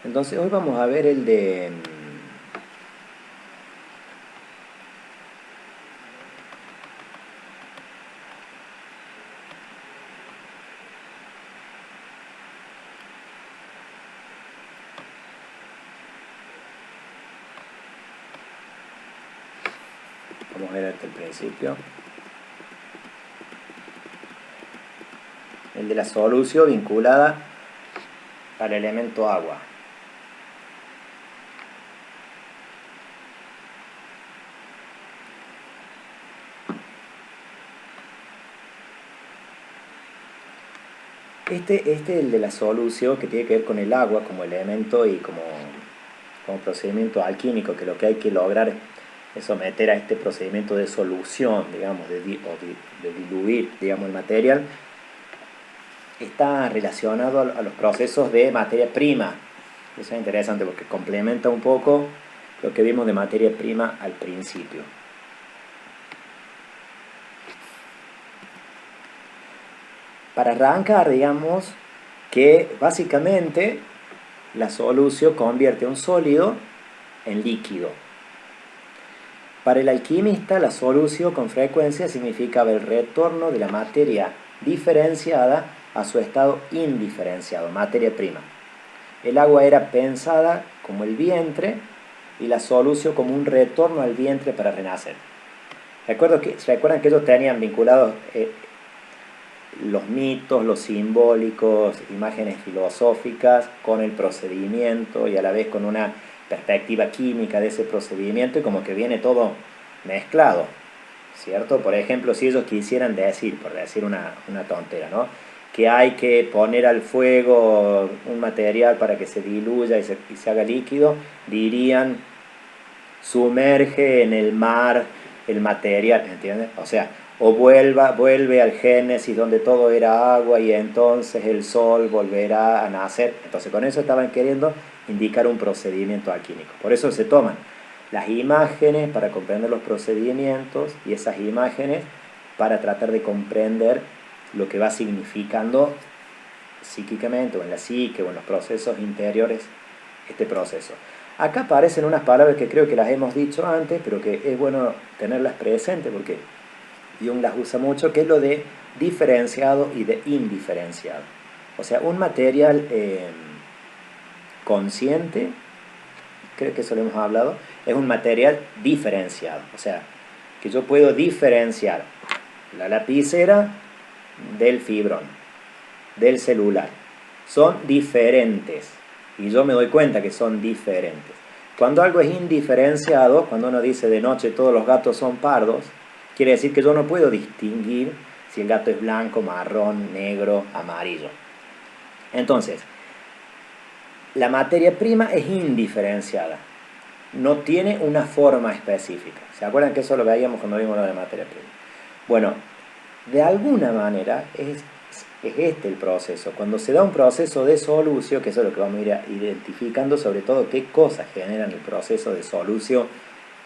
Entonces hoy vamos a ver el de... Vamos a ver hasta el principio. El de la solución vinculada al elemento agua. Este es el de la solución que tiene que ver con el agua como elemento y como procedimiento alquímico, que lo que hay que lograr es someter a este procedimiento de solución, digamos, de diluir, digamos, el material. Está relacionado a los procesos de materia prima. Eso es interesante porque complementa un poco lo que vimos de materia prima al principio. Para arrancar, digamos que básicamente la solución convierte un sólido en líquido. Para el alquimista, la solución con frecuencia significa el retorno de la materia diferenciada a su estado indiferenciado, materia prima. El agua era pensada como el vientre y la solución como un retorno al vientre para renacer. ¿Recuerdan que ellos tenían vinculados los mitos, los simbólicos, imágenes filosóficas con el procedimiento y a la vez con una perspectiva química de ese procedimiento y como que viene todo mezclado, ¿cierto? Por ejemplo, si ellos quisieran decir, por decir una tontera, ¿no?, que hay que poner al fuego un material para que se diluya y se haga líquido, dirían sumerge en el mar el material, ¿entiendes? O sea, o vuelve al Génesis donde todo era agua y entonces el sol volverá a nacer. Entonces con eso estaban queriendo indicar un procedimiento alquímico. Por eso se toman las imágenes para comprender los procedimientos y esas imágenes para tratar de comprender lo que va significando psíquicamente o en la psique o en los procesos interiores este proceso. Acá aparecen unas palabras que creo que las hemos dicho antes, pero que es bueno tenerlas presentes porque Jung las usa mucho, que es lo de diferenciado y de indiferenciado. O sea, un material consciente, creo que eso lo hemos hablado, es un material diferenciado. O sea, que yo puedo diferenciar la lapicera del fibrón, del celular. Son diferentes y yo me doy cuenta que son diferentes. Cuando algo es indiferenciado, cuando uno dice de noche todos los gatos son pardos, quiere decir que yo no puedo distinguir si el gato es blanco, marrón, negro, amarillo. Entonces, la materia prima es indiferenciada, no tiene una forma específica. ¿Se acuerdan que eso lo veíamos cuando vimos lo de materia prima? Bueno, de alguna manera es este el proceso. Cuando se da un proceso de solución, que eso es lo que vamos a ir identificando, sobre todo qué cosas generan el proceso de solución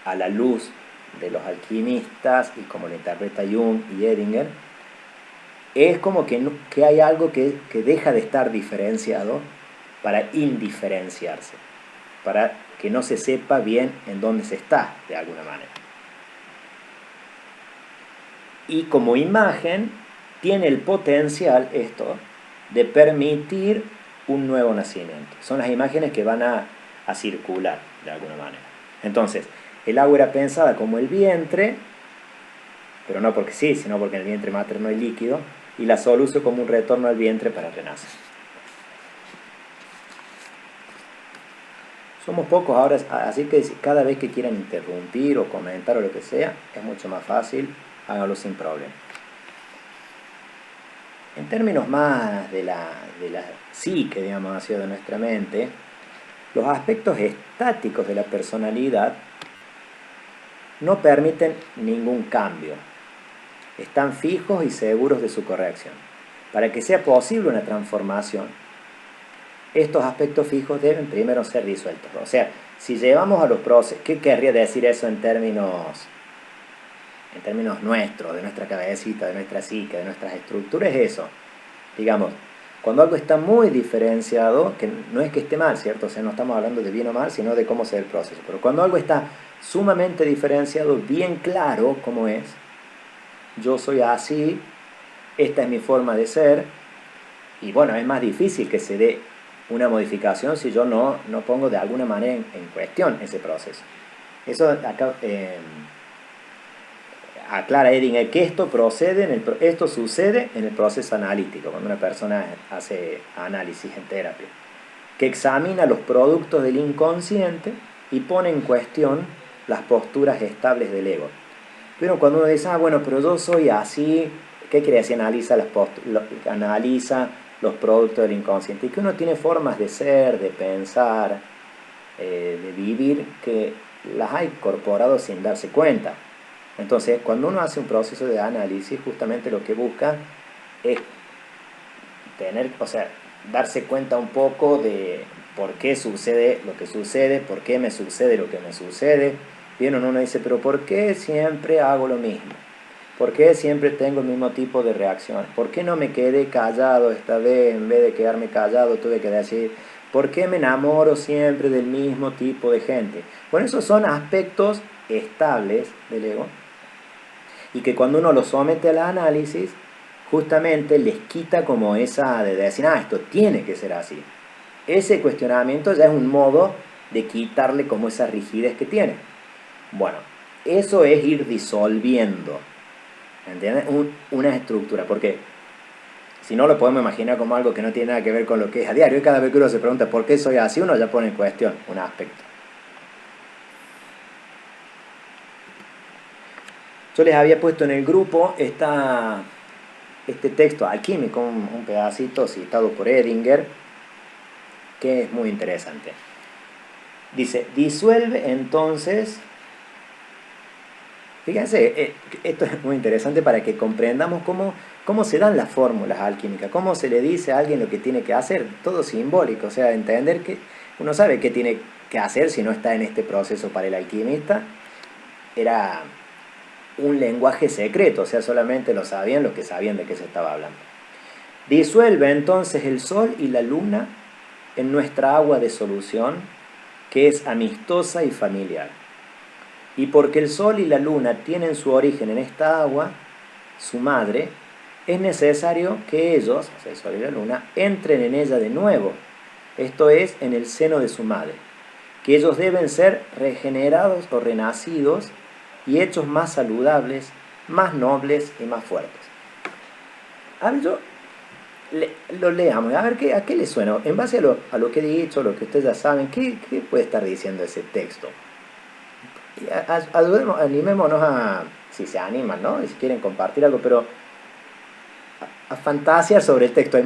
a la luz de los alquimistas y como lo interpreta Jung y Edinger, es como que hay algo que deja de estar diferenciado para indiferenciarse, para que no se sepa bien en dónde se está, de alguna manera. Y como imagen tiene el potencial esto de permitir un nuevo nacimiento. Son las imágenes que van a circular de alguna manera. Entonces, el agua era pensada como el vientre, pero no porque sí, sino porque en el vientre materno hay líquido, y la solución como un retorno al vientre para renacer. Somos pocos ahora, así que cada vez que quieran interrumpir o comentar o lo que sea, es mucho más fácil, háganlo sin problema. En términos más de la psique, digamos así, de nuestra mente, los aspectos estáticos de la personalidad no permiten ningún cambio. Están fijos y seguros de su corrección. Para que sea posible una transformación, estos aspectos fijos deben primero ser disueltos. O sea, si llevamos a los procesos, ¿qué querría decir eso en términos nuestros, de nuestra cabecita, de nuestra psique, de nuestras estructuras? Es eso. Digamos, Cuando algo está muy diferenciado, que no es que esté mal, ¿cierto? O sea, no estamos hablando de bien o mal, sino de cómo se ve el proceso. Pero cuando algo está sumamente diferenciado, bien claro cómo es, yo soy así, esta es mi forma de ser, y bueno, es más difícil que se dé una modificación si yo no pongo de alguna manera en cuestión ese proceso. Eso acá aclara Edinger que esto sucede en el proceso analítico, cuando una persona hace análisis en terapia, que examina los productos del inconsciente y pone en cuestión las posturas estables del ego. Pero cuando uno dice, bueno, pero yo soy así, ¿qué quiere decir? Analiza los productos del inconsciente, y que uno tiene formas de ser, de pensar, de vivir, que las ha incorporado sin darse cuenta. Entonces, cuando uno hace un proceso de análisis, justamente lo que busca es darse cuenta un poco de por qué sucede lo que sucede, por qué me sucede lo que me sucede. Bien, uno dice, pero ¿por qué siempre hago lo mismo? ¿Por qué siempre tengo el mismo tipo de reacciones? ¿Por qué no me quedé callado esta vez? En vez de quedarme callado, tuve que decir, ¿por qué me enamoro siempre del mismo tipo de gente? Bueno, esos son aspectos estables del ego, y que cuando uno los somete al análisis, justamente les quita como esa de decir, esto tiene que ser así. Ese cuestionamiento ya es un modo de quitarle como esa rigidez que tiene. Bueno, eso es ir disolviendo, ¿entiendes? Una estructura, porque si no lo podemos imaginar como algo que no tiene nada que ver con lo que es a diario, y cada vez que uno se pregunta por qué soy así, uno ya pone en cuestión un aspecto. Yo les había puesto en el grupo este texto alquímico, un pedacito citado por Edinger, que es muy interesante. Dice, disuelve entonces, fíjense, esto es muy interesante para que comprendamos cómo se dan las fórmulas alquímicas, cómo se le dice a alguien lo que tiene que hacer, todo simbólico, o sea, entender que uno sabe qué tiene que hacer si no está en este proceso. Para el alquimista era un lenguaje secreto, o sea, solamente lo sabían los que sabían de qué se estaba hablando. Disuelve entonces el sol y la luna en nuestra agua de solución, que es amistosa y familiar. Y porque el sol y la luna tienen su origen en esta agua, su madre, es necesario que ellos, o sea, el sol y la luna, entren en ella de nuevo, esto es, en el seno de su madre, que ellos deben ser regenerados o renacidos y hechos más saludables, más nobles y más fuertes. A ver, lo leamos, a ver a qué le suena. En base a lo que he dicho, lo que ustedes ya saben, ¿qué puede estar diciendo ese texto? Animémonos si se animan, ¿no? Y si quieren compartir algo, pero a fantasear sobre el texto.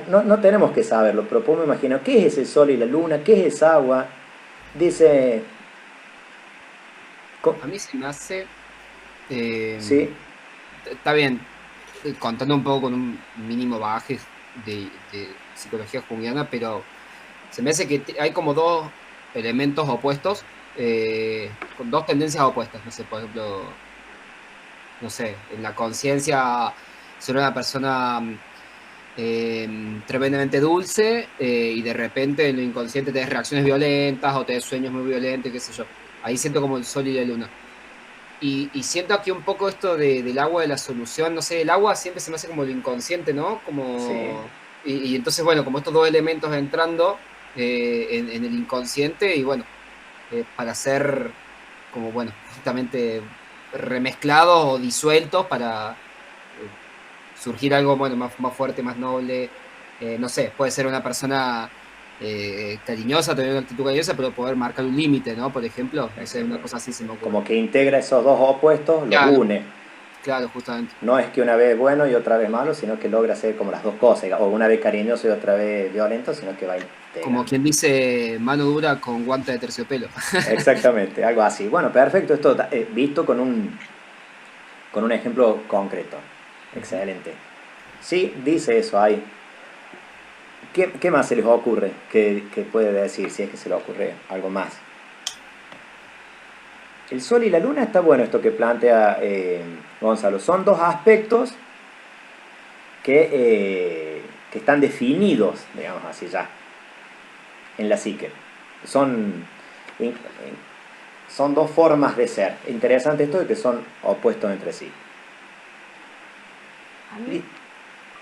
No tenemos que saberlo, pero podemos imaginar qué es ese sol y la luna, qué es esa agua. Dice... A mí se me hace, Sí, está bien, contando un poco con un mínimo bagaje de psicología junguiana, pero se me hace que hay como dos elementos opuestos, con dos tendencias opuestas. No sé, por ejemplo, no sé, en la conciencia ser una persona tremendamente dulce, y de repente en lo inconsciente tenés reacciones violentas o tenés sueños muy violentos, qué sé yo. Ahí siento como el sol y la luna. Y siento aquí un poco esto del agua de la solución, no sé, el agua siempre se me hace como el inconsciente, ¿no? sí. Y entonces, bueno, como estos dos elementos entrando en el inconsciente, y bueno, para ser como, bueno, justamente remezclados o disueltos para surgir algo, bueno, más fuerte, más noble. No sé, puede ser una persona cariñosa, tener una actitud cariñosa, pero poder marcar un límite, ¿no? Por ejemplo, no sé, una cosa así se me ocurre. Como que integra esos dos opuestos, los Claro, une. claro, justamente. No es que una vez bueno y otra vez malo, sino que logra hacer como las dos cosas, o una vez cariñoso y otra vez violento, sino que va Como integrando. quien dice, mano dura con guante de terciopelo. Exactamente, algo así. Bueno, perfecto, esto visto con un ejemplo concreto. Ujú. Excelente. Sí, dice eso ahí. ¿Qué más se les ocurre que puede decir, si es que se le ocurre algo más? El sol y la luna está bueno esto que plantea Gonzalo. Son dos aspectos que que están definidos, digamos así ya, en la psique. Son dos formas de ser. Interesante esto de que son opuestos entre sí. A mí,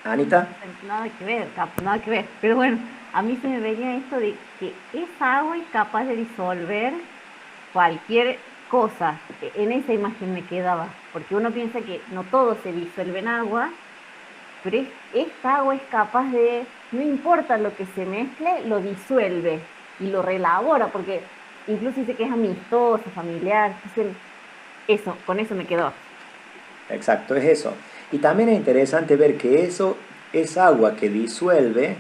Anita. nada que ver, nada que ver. Pero bueno, a mí se me venía esto de que esa agua es capaz de disolver cualquier cosa. En esa imagen me quedaba, porque uno piensa que no todo se disuelve en agua, pero esta agua es capaz de, no importa lo que se mezcle, lo disuelve y lo relabora, porque incluso dice que es amistoso, familiar. Entonces, eso, con eso me quedó. Exacto, es eso. Y también es interesante ver que esa agua que disuelve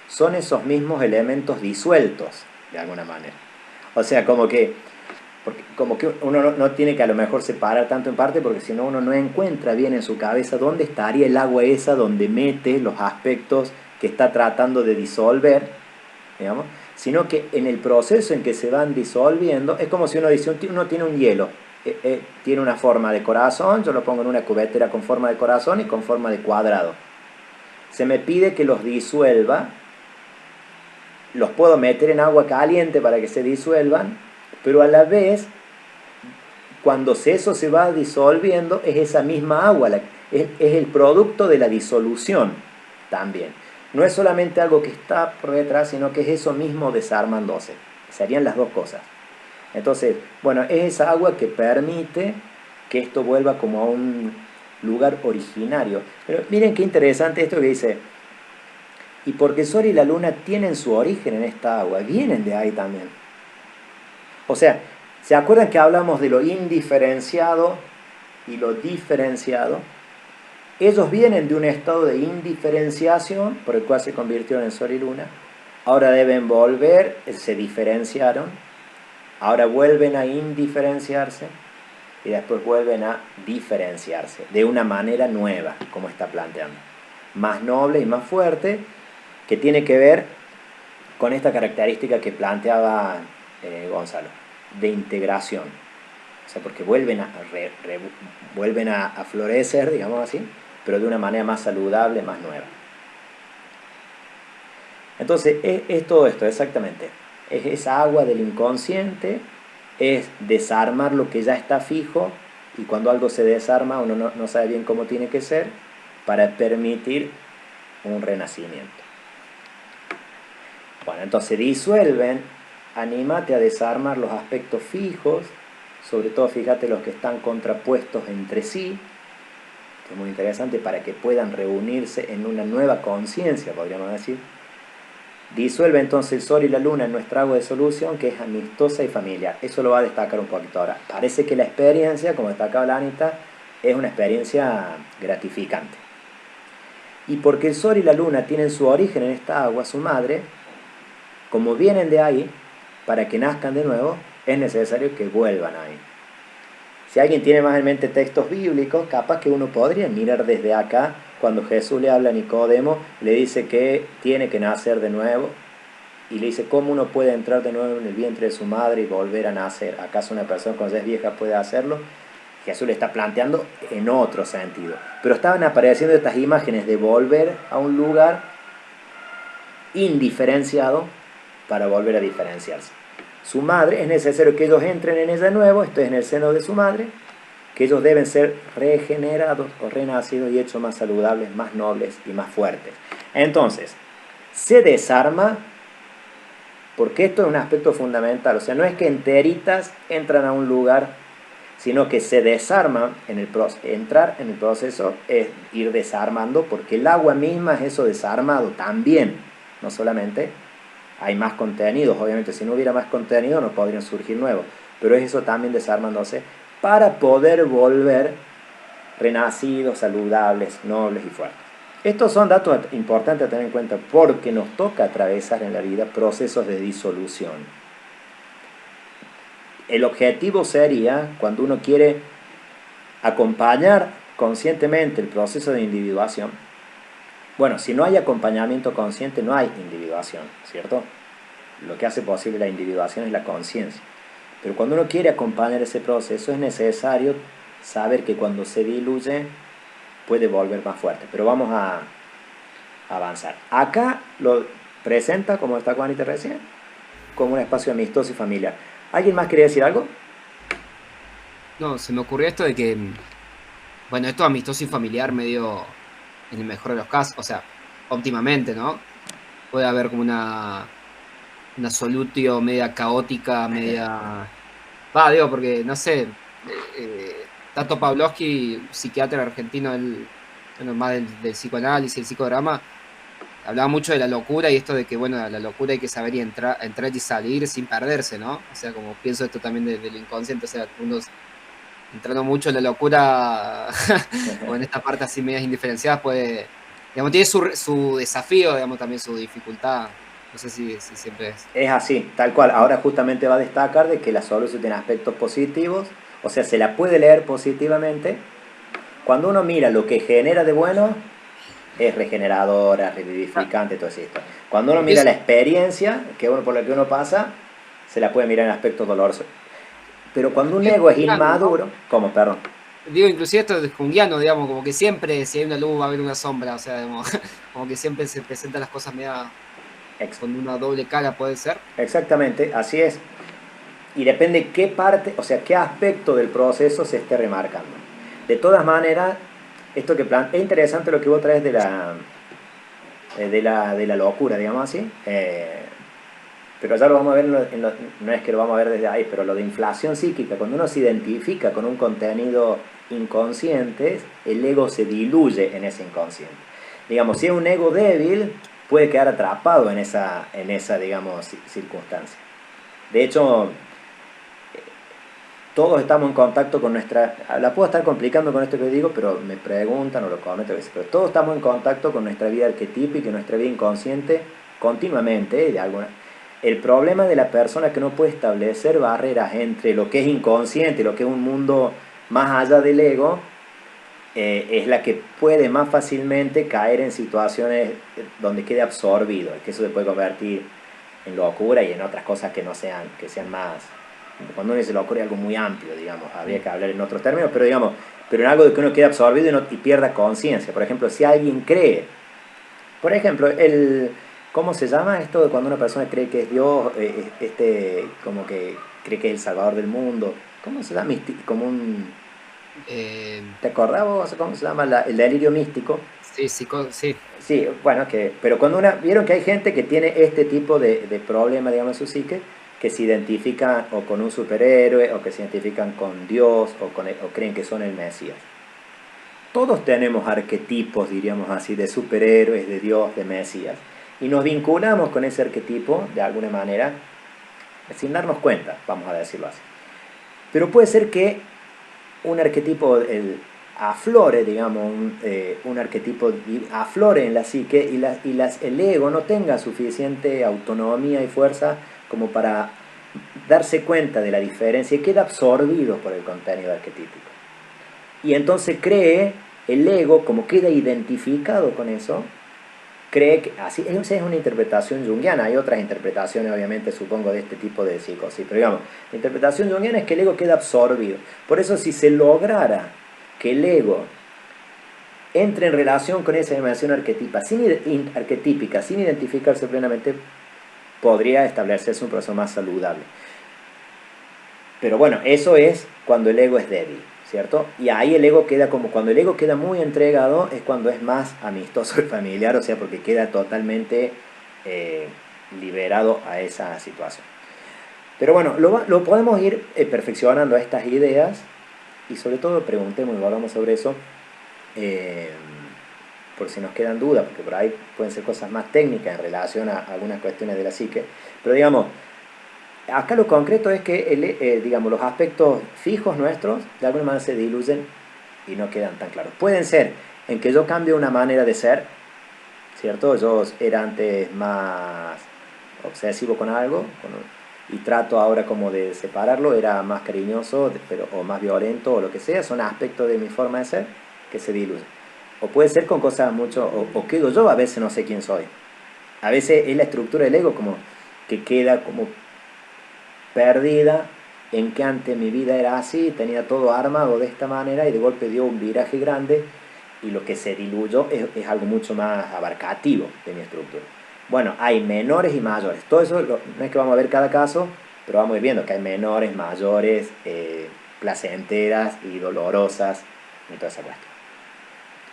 son esos mismos elementos disueltos, de alguna manera. O sea, como que uno no tiene que a lo mejor separar tanto en parte, porque si no uno no encuentra bien en su cabeza dónde estaría el agua esa donde mete los aspectos que está tratando de disolver, digamos, sino que en el proceso en que se van disolviendo, es como si uno dice, uno tiene un hielo, tiene una forma de corazón, yo lo pongo en una cubetera con forma de corazón y con forma de cuadrado. Se me pide que los disuelva, los puedo meter en agua caliente para que se disuelvan, pero a la vez, cuando eso se va disolviendo, es esa misma agua, es el producto de la disolución también. No es solamente algo que está por detrás, sino que es eso mismo desarmándose. Serían las dos cosas. Entonces, bueno, es esa agua que permite que esto vuelva como a un lugar originario. Pero miren qué interesante esto que dice, y porque el sol y la luna tienen su origen en esta agua, vienen de ahí también. O sea, ¿se acuerdan que hablamos de lo indiferenciado y lo diferenciado? Ellos vienen de un estado de indiferenciación, por el cual se convirtieron en sol y luna. Ahora deben volver, se diferenciaron. Ahora vuelven a indiferenciarse y después vuelven a diferenciarse de una manera nueva, como está planteando. Más noble y más fuerte, que tiene que ver con esta característica que planteaba Gonzalo, de integración. O sea, porque vuelven a florecer, digamos así, pero de una manera más saludable, más nueva. Entonces, es todo esto, exactamente. Es esa agua del inconsciente, es desarmar lo que ya está fijo, y cuando algo se desarma uno no sabe bien cómo tiene que ser, para permitir un renacimiento. Bueno, entonces disuelven, anímate a desarmar los aspectos fijos, sobre todo fíjate los que están contrapuestos entre sí, que es muy interesante para que puedan reunirse en una nueva conciencia, podríamos decir. Disuelve entonces el sol y la luna en nuestra agua de solución, que es amistosa y familiar. Eso lo va a destacar un poquito ahora. Parece que la experiencia, como destacaba la Anita, es una experiencia gratificante. Y porque el sol y la luna tienen su origen en esta agua, su madre, como vienen de ahí, para que nazcan de nuevo, es necesario que vuelvan ahí. Si alguien tiene más en mente textos bíblicos, capaz que uno podría mirar desde acá, cuando Jesús le habla a Nicodemo, le dice que tiene que nacer de nuevo, y le dice cómo uno puede entrar de nuevo en el vientre de su madre y volver a nacer. ¿Acaso una persona cuando es vieja puede hacerlo? Jesús le está planteando en otro sentido. Pero estaban apareciendo estas imágenes de volver a un lugar indiferenciado para volver a diferenciarse. Su madre, es necesario que ellos entren en ella de nuevo, esto es en el seno de su madre, que ellos deben ser regenerados o renacidos y hechos más saludables, más nobles y más fuertes. Entonces, se desarma, porque esto es un aspecto fundamental, o sea, no es que enteritas entran a un lugar, sino que se desarma, entrar en el proceso es ir desarmando, porque el agua misma es eso desarmado también, no solamente hay más contenidos, obviamente si no hubiera más contenido no podrían surgir nuevos, pero es eso también desarmándose para poder volver renacidos, saludables, nobles y fuertes. Estos son datos importantes a tener en cuenta porque nos toca atravesar en la vida procesos de disolución. El objetivo sería, cuando uno quiere acompañar conscientemente el proceso de individuación, bueno, si no hay acompañamiento consciente, no hay individuación, ¿cierto? Lo que hace posible la individuación es la conciencia. Pero cuando uno quiere acompañar ese proceso, es necesario saber que cuando se diluye, puede volver más fuerte. Pero vamos a avanzar. Acá lo presenta, como está Juanita recién, como un espacio amistoso y familiar. ¿Alguien más quería decir algo? No, se me ocurrió esto de que, bueno, esto amistoso y familiar medio en el mejor de los casos, o sea, óptimamente, ¿no? Puede haber como una solutio media caótica, media... Va, digo, porque, no sé, Tato Pavlovsky, psiquiatra argentino, bueno, más del psicoanálisis, el psicodrama, hablaba mucho de la locura y esto de que, bueno, la locura hay que saber y entrar y salir sin perderse, ¿no? O sea, como pienso esto también de lo inconsciente, o sea, uno entrando mucho en la locura o en esta parte así medias indiferenciadas puede, digamos, tiene su desafío, digamos, también su dificultad. No sé si siempre es. Es así, tal cual. Ahora justamente va a destacar de que la solución tiene aspectos positivos, o sea, se la puede leer positivamente. Cuando uno mira lo que genera de bueno, es regeneradora, revivificante, todo esto. Cuando uno mira la experiencia por la que uno pasa, se la puede mirar en aspectos dolorosos. Pero cuando un Es ego es junguiano, ¿no? inmaduro, ¿cómo? Perdón. Digo, inclusive esto es junguiano, digamos, como que siempre si hay una luz va a haber una sombra, o sea, digamos, como que siempre se presentan las cosas media Ex- con una doble cara, puede ser. Exactamente, así es. Y depende qué parte, o sea, qué aspecto del proceso se esté remarcando. De todas maneras, esto que es interesante lo que vos traes de la locura, digamos así. Pero ya lo vamos a ver, no es que lo vamos a ver desde ahí, pero lo de inflación psíquica, cuando uno se identifica con un contenido inconsciente, el ego se diluye en ese inconsciente. Digamos, si es un ego débil, puede quedar atrapado en esa digamos, circunstancia. De hecho, todos estamos en contacto con nuestra... La puedo estar complicando con esto que digo, pero me preguntan o lo comento a veces. Pero todos estamos en contacto con nuestra vida arquetípica y nuestra vida inconsciente continuamente, de alguna... El problema de la persona que no puede establecer barreras entre lo que es inconsciente y lo que es un mundo más allá del ego, es la que puede más fácilmente caer en situaciones donde quede absorbido, que eso se puede convertir en locura y en otras cosas que no sean, que sean más, cuando uno se le ocurre algo muy amplio, digamos, habría que hablar en otros términos, pero digamos, pero en algo de que uno quede absorbido y pierda conciencia. Por ejemplo, si alguien cree, por ejemplo, ¿cómo se llama esto de cuando una persona cree que es Dios, como que cree que es el salvador del mundo? ¿Cómo se llama? Como un, Eh, ¿te acordás vos cómo se llama el delirio místico? sí, sí, sí. Sí, bueno, pero cuando vieron que hay gente que tiene este tipo de problema, digamos, en su psique, que se identifican o con un superhéroe, o que se identifican con Dios, o creen que son el Mesías. Todos tenemos arquetipos, diríamos así, de superhéroes, de Dios, de Mesías. Y nos vinculamos con ese arquetipo, de alguna manera, sin darnos cuenta, vamos a decirlo así. Pero puede ser que un arquetipo aflore, digamos, un arquetipo aflore en la psique el ego no tenga suficiente autonomía y fuerza como para darse cuenta de la diferencia y queda absorbido por el contenido arquetípico. Y entonces cree, el ego, como queda identificado con eso, cree que así, esa es una interpretación junguiana. Hay otras interpretaciones, obviamente, supongo, de este tipo de psicosis, pero digamos, la interpretación junguiana es que el ego queda absorbido. Por eso, si se lograra que el ego entre en relación con esa dimensión arquetípica sin identificarse plenamente, podría establecerse un proceso más saludable. Pero bueno, eso es cuando el ego es débil, ¿cierto? Y ahí el ego queda como, cuando el ego queda muy entregado, es cuando es más amistoso y familiar, o sea, porque queda totalmente liberado a esa situación. Pero bueno, lo podemos ir perfeccionando a estas ideas y sobre todo preguntemos y hablamos sobre eso, por si nos quedan dudas, porque por ahí pueden ser cosas más técnicas en relación a algunas cuestiones de la psique. Pero digamos, acá lo concreto es que digamos, los aspectos fijos nuestros de alguna manera se diluyen y no quedan tan claros. Pueden ser en que yo cambie una manera de ser, ¿cierto? Yo era antes más obsesivo con algo y trato ahora como de separarlo, era más cariñoso o más violento o lo que sea, son aspectos de mi forma de ser que se diluyen. O puede ser con cosas mucho, o quedo yo, a veces no sé quién soy. A veces es la estructura del ego como que queda como perdida en que antes mi vida era así, tenía todo armado de esta manera y de golpe dio un viraje grande y lo que se diluyó es algo mucho más abarcativo de mi estructura. Bueno, hay menores y mayores. Todo eso no es que vamos a ver cada caso, pero vamos a ir viendo que hay menores, mayores, placenteras y dolorosas y toda esa cuestión.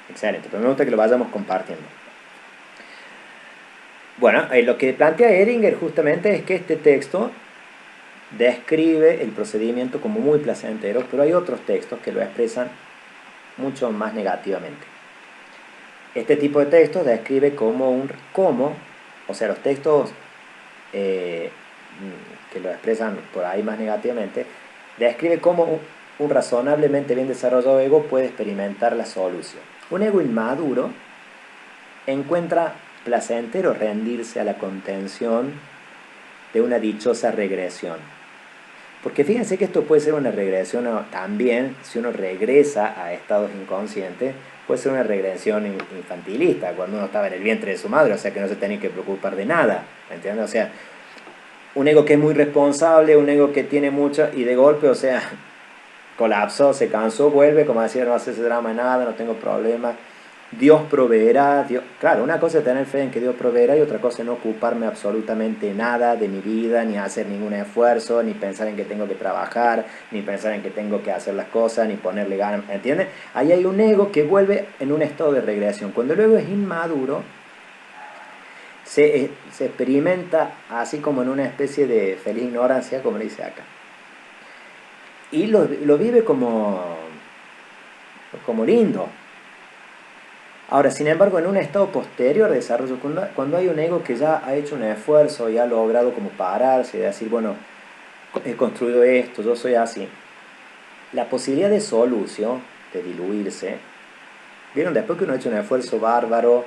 Excelente, pero me gusta que lo vayamos compartiendo. Bueno, lo que plantea Edinger justamente es que este texto describe el procedimiento como muy placentero, pero hay otros textos que lo expresan mucho más negativamente. Este tipo de textos describe o sea, los textos que lo expresan por ahí más negativamente, describe cómo un razonablemente bien desarrollado ego puede experimentar la solución. Un ego inmaduro encuentra placentero rendirse a la contención de una dichosa regresión. Porque fíjense que esto puede ser una regresión también, si uno regresa a estados inconscientes, puede ser una regresión infantilista, cuando uno estaba en el vientre de su madre, o sea que no se tenía que preocupar de nada, ¿entiendes? O sea, un ego que es muy responsable, un ego que tiene mucho, y de golpe, o sea, colapsó, se cansó, vuelve, como decía, no hace ese drama de nada, no tengo problema, Dios proveerá, claro, una cosa es tener fe en que Dios proveerá y otra cosa es no ocuparme absolutamente nada de mi vida, ni hacer ningún esfuerzo, ni pensar en que tengo que trabajar, ni pensar en que tengo que hacer las cosas, ni ponerle ganas, ¿entiendes? Ahí hay un ego que vuelve en un estado de regresión. Cuando el ego es inmaduro, se experimenta así como en una especie de feliz ignorancia, como dice acá. Y lo vive como lindo. Ahora, sin embargo, en un estado posterior de desarrollo, cuando hay un ego que ya ha hecho un esfuerzo y ha logrado como pararse y decir, bueno, he construido esto, yo soy así, la posibilidad de solución, de diluirse, ¿vieron? Después que uno ha hecho un esfuerzo bárbaro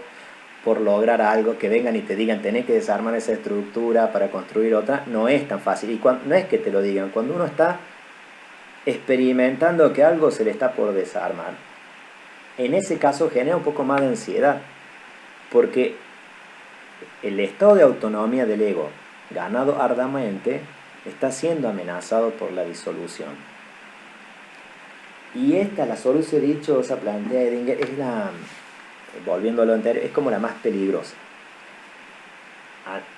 por lograr algo, que vengan y te digan, tenés que desarmar esa estructura para construir otra, no es tan fácil. Y no es que te lo digan, cuando uno está experimentando que algo se le está por desarmar, en ese caso genera un poco más de ansiedad, porque el estado de autonomía del ego, ganado arduamente, está siendo amenazado por la disolución. Y la solución dichosa, plantea Edinger, es volviendo a lo anterior, es como la más peligrosa.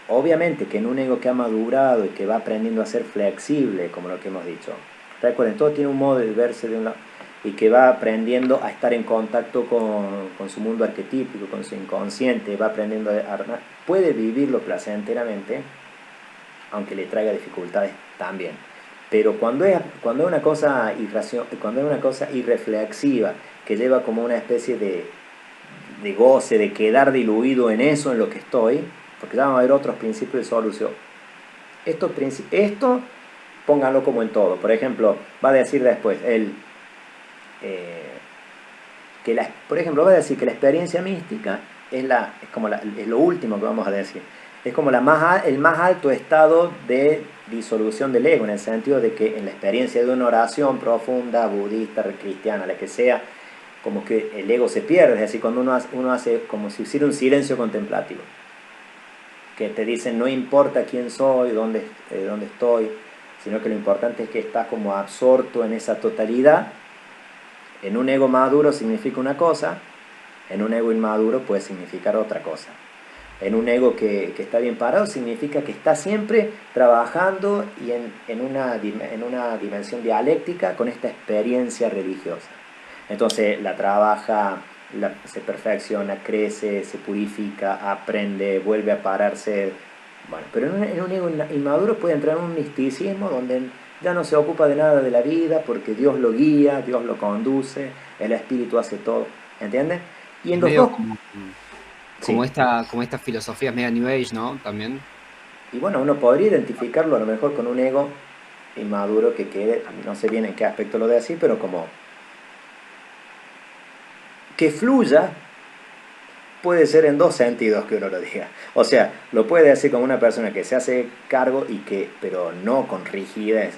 Obviamente que en un ego que ha madurado y que va aprendiendo a ser flexible, como lo que hemos dicho, recuerden, todo tiene un modo de verse de un lado, y que va aprendiendo a estar en contacto con su mundo arquetípico, con su inconsciente, va aprendiendo puede vivirlo placenteramente, aunque le traiga dificultades también. Pero cuando es una cosa irreflexiva, que lleva como una especie de goce, de quedar diluido en eso, en lo que estoy, porque ya vamos a ver otros principios de solución. Esto pónganlo como en todo. Por ejemplo, va a decir después, por ejemplo, va a decir que la experiencia mística es lo último que vamos a decir. Es como el más alto estado de disolución del ego, en el sentido de que en la experiencia de una oración profunda, budista, cristiana, la que sea, como que el ego se pierde, es decir, cuando uno hace como si hiciera un silencio contemplativo, que te dicen no importa quién soy, dónde estoy, sino que lo importante es que estás como absorto en esa totalidad. En un ego maduro significa una cosa, en un ego inmaduro puede significar otra cosa. En un ego que está bien parado significa que está siempre trabajando y en una dimensión dialéctica con esta experiencia religiosa. Entonces la trabaja, se perfecciona, crece, se purifica, aprende, vuelve a pararse. Bueno, pero en un ego inmaduro puede entrar en un misticismo donde ya no se ocupa de nada de la vida porque Dios lo guía, Dios lo conduce, el Espíritu hace todo, ¿entiendes? Y en los dos... Como esta filosofía media New Age, ¿no? También. Y bueno, uno podría identificarlo a lo mejor con un ego inmaduro que quede, no sé bien en qué aspecto lo de así, pero como que fluya, puede ser en dos sentidos que uno lo diga. O sea, lo puede decir como una persona que se hace cargo pero no con rigidez,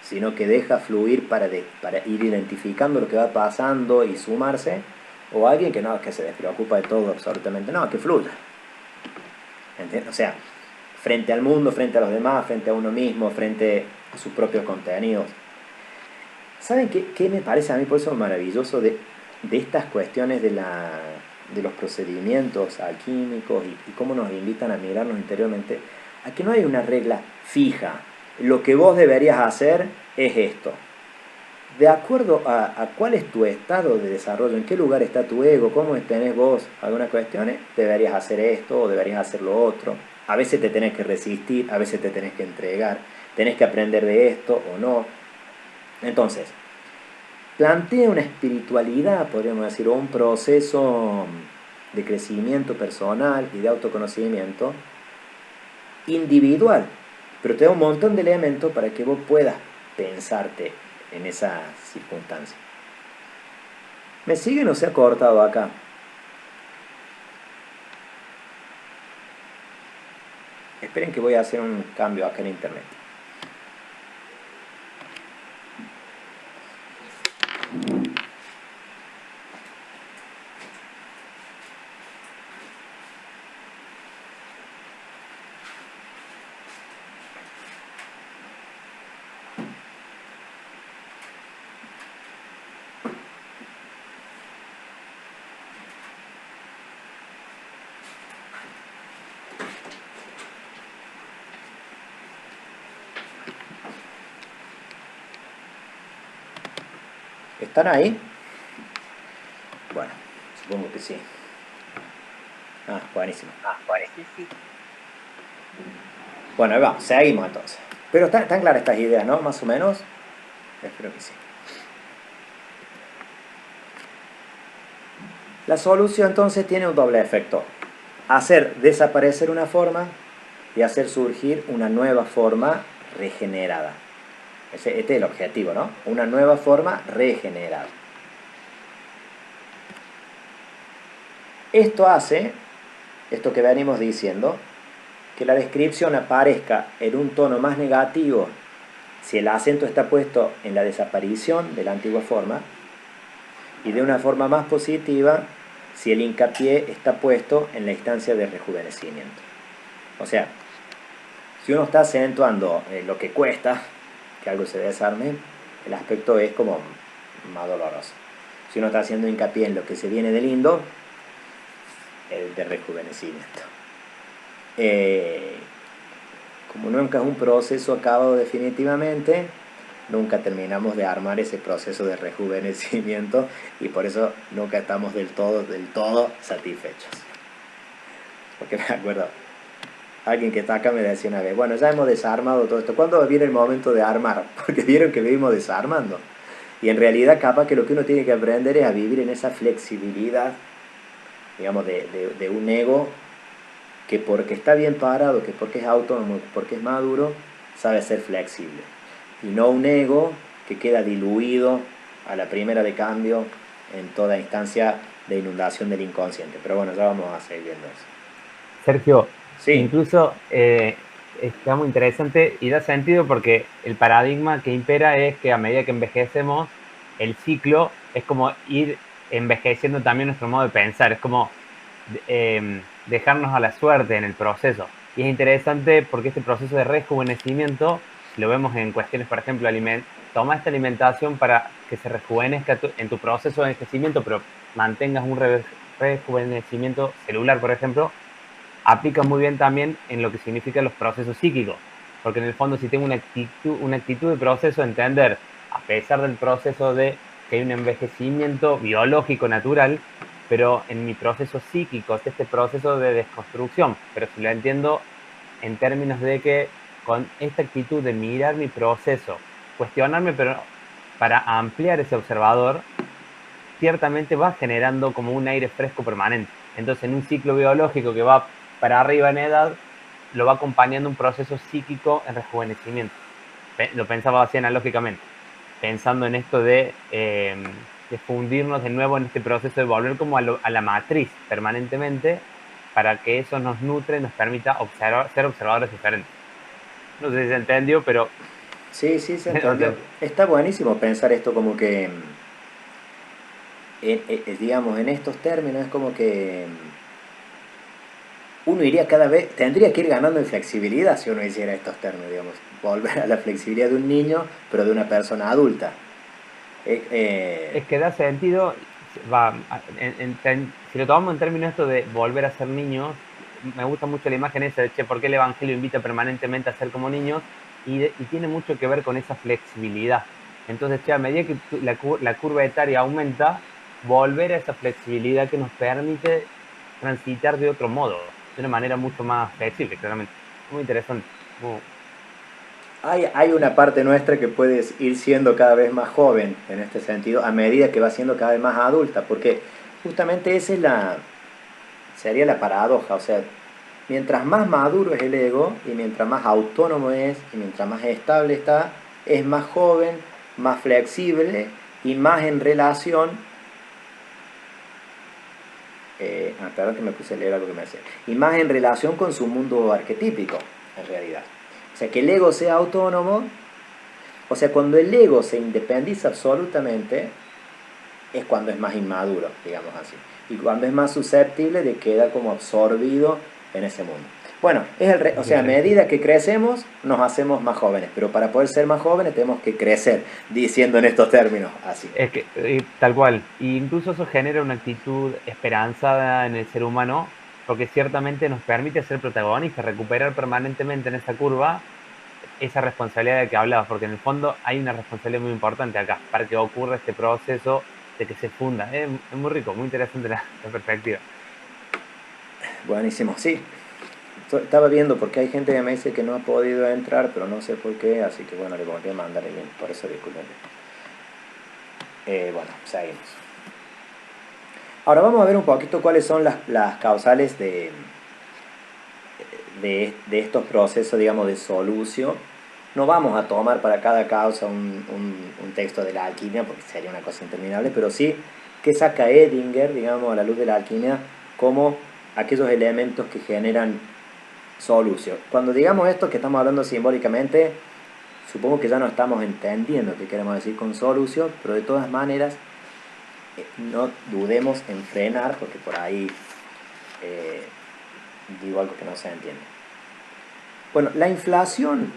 sino que deja fluir para ir identificando lo que va pasando y sumarse, o alguien que se despreocupa de todo absolutamente, no, que fluya. ¿Entiendes? O sea, frente al mundo, frente a los demás, frente a uno mismo, frente a sus propios contenidos. ¿Saben qué me parece a mí por eso maravilloso de estas cuestiones de los procedimientos alquímicos y cómo nos invitan a mirarnos interiormente, a que no hay una regla fija. Lo que vos deberías hacer es esto. De acuerdo a cuál es tu estado de desarrollo, en qué lugar está tu ego, cómo tenés vos algunas cuestiones, deberías hacer esto o deberías hacer lo otro. A veces te tenés que resistir, a veces te tenés que entregar, tenés que aprender de esto o no. Entonces, plantea una espiritualidad, podríamos decir, o un proceso de crecimiento personal y de autoconocimiento individual, pero te da un montón de elementos para que vos puedas pensarte en esa circunstancia. ¿Me siguen o se ha cortado acá? Esperen que voy a hacer un cambio acá en internet. ¿Están ahí? Bueno, supongo que sí. Ah, buenísimo. Sí, sí. Bueno, ahí vamos, seguimos entonces. Pero están claras estas ideas, ¿no? Más o menos. Espero que sí. La solución entonces tiene un doble efecto. Hacer desaparecer una forma y hacer surgir una nueva forma regenerada. Este es el objetivo, ¿no? Una nueva forma regenerada. Esto hace, esto que venimos diciendo, que la descripción aparezca en un tono más negativo si el acento está puesto en la desaparición de la antigua forma y de una forma más positiva si el hincapié está puesto en la instancia de rejuvenecimiento. O sea, si uno está acentuando lo que cuesta que algo se desarme, el aspecto es como más doloroso. Si uno está haciendo hincapié en lo que se viene de lindo, el de rejuvenecimiento. Como nunca es un proceso acabado definitivamente, nunca terminamos de armar ese proceso de rejuvenecimiento y por eso nunca estamos del todo satisfechos. Porque me acuerdo, alguien que está acá me decía una vez, bueno, ya hemos desarmado todo esto, ¿cuándo viene el momento de armar? Porque vieron que vivimos desarmando. Y en realidad capaz que lo que uno tiene que aprender es a vivir en esa flexibilidad, digamos, de un ego que porque está bien parado, que porque es autónomo, porque es maduro, sabe ser flexible. Y no un ego que queda diluido a la primera de cambio en toda instancia de inundación del inconsciente. Pero bueno, ya vamos a seguir viendo eso. Sergio, Sí. incluso está muy interesante y da sentido porque el paradigma que impera es que a medida que envejecemos, el ciclo es como ir envejeciendo también nuestro modo de pensar, es como dejarnos a la suerte en el proceso. Y es interesante porque este proceso de rejuvenecimiento, si lo vemos en cuestiones, por ejemplo, toma esta alimentación para que se rejuvenezca en tu proceso de envejecimiento, pero mantengas un rejuvenecimiento celular, por ejemplo, aplica muy bien también en lo que significan los procesos psíquicos, porque en el fondo si tengo una actitud de proceso, entender, a pesar del proceso de que hay un envejecimiento biológico natural, pero en mi proceso psíquico es este proceso de desconstrucción, pero si lo entiendo en términos de que con esta actitud de mirar mi proceso, cuestionarme, pero para ampliar ese observador, ciertamente va generando como un aire fresco permanente. Entonces, en un ciclo biológico que va para arriba en edad, lo va acompañando un proceso psíquico en rejuvenecimiento. Lo pensaba así analógicamente, pensando en esto de fundirnos de nuevo en este proceso de volver como a la matriz permanentemente, para que eso nos nutre, nos permita ser observadores diferentes. No sé si se entendió, pero... Sí, sí, se entendió. Está buenísimo pensar esto como que, digamos, en estos términos, es como que uno iría cada vez, tendría que ir ganando en flexibilidad si uno hiciera estos términos, digamos, volver a la flexibilidad de un niño, pero de una persona adulta. Es que da sentido, si lo tomamos en términos esto de volver a ser niños, me gusta mucho la imagen esa de, che, ¿por qué el Evangelio invita permanentemente a ser como niños? Y tiene mucho que ver con esa flexibilidad. Entonces, che, a medida que la curva etaria aumenta, volver a esa flexibilidad que nos permite transitar de otro modo, de una manera mucho más flexible, claramente. Muy interesante. Hay una parte nuestra que puede ir siendo cada vez más joven en este sentido, a medida que va siendo cada vez más adulta, porque justamente esa es sería la paradoja, o sea, mientras más maduro es el ego y mientras más autónomo es y mientras más estable está, es más joven, más flexible y más en relación. Perdón que me puse a leer algo que me decía. Y más en relación con su mundo arquetípico, en realidad. O sea, que el ego sea autónomo, o sea, cuando el ego se independiza absolutamente, es cuando es más inmaduro, digamos así. Y cuando es más susceptible de quedar como absorbido en ese mundo. Bueno, o sea, a medida que crecemos, nos hacemos más jóvenes. Pero para poder ser más jóvenes tenemos que crecer, diciendo en estos términos así. Es que, tal cual. Y incluso eso genera una actitud esperanzada en el ser humano, porque ciertamente nos permite ser protagonistas, recuperar permanentemente en esa curva esa responsabilidad de que hablabas, porque en el fondo hay una responsabilidad muy importante acá, para que ocurra este proceso de que se funda. Es muy rico, muy interesante la perspectiva. Buenísimo, sí. Estaba viendo porque hay gente que me dice que no ha podido entrar, pero no sé por qué, así que bueno, le voy a mandar el link, por eso disculpen. Bueno, seguimos. Ahora vamos a ver un poquito cuáles son las causales de estos procesos, digamos, de solución. No vamos a tomar para cada causa un texto de la alquimia, porque sería una cosa interminable, pero sí que saca Edinger, digamos, a la luz de la alquimia, como aquellos elementos que generan solución. Cuando digamos esto que estamos hablando simbólicamente, supongo que ya no estamos entendiendo qué queremos decir con solución, pero de todas maneras no dudemos en frenar, porque por ahí digo algo que no se entiende. Bueno, la inflación,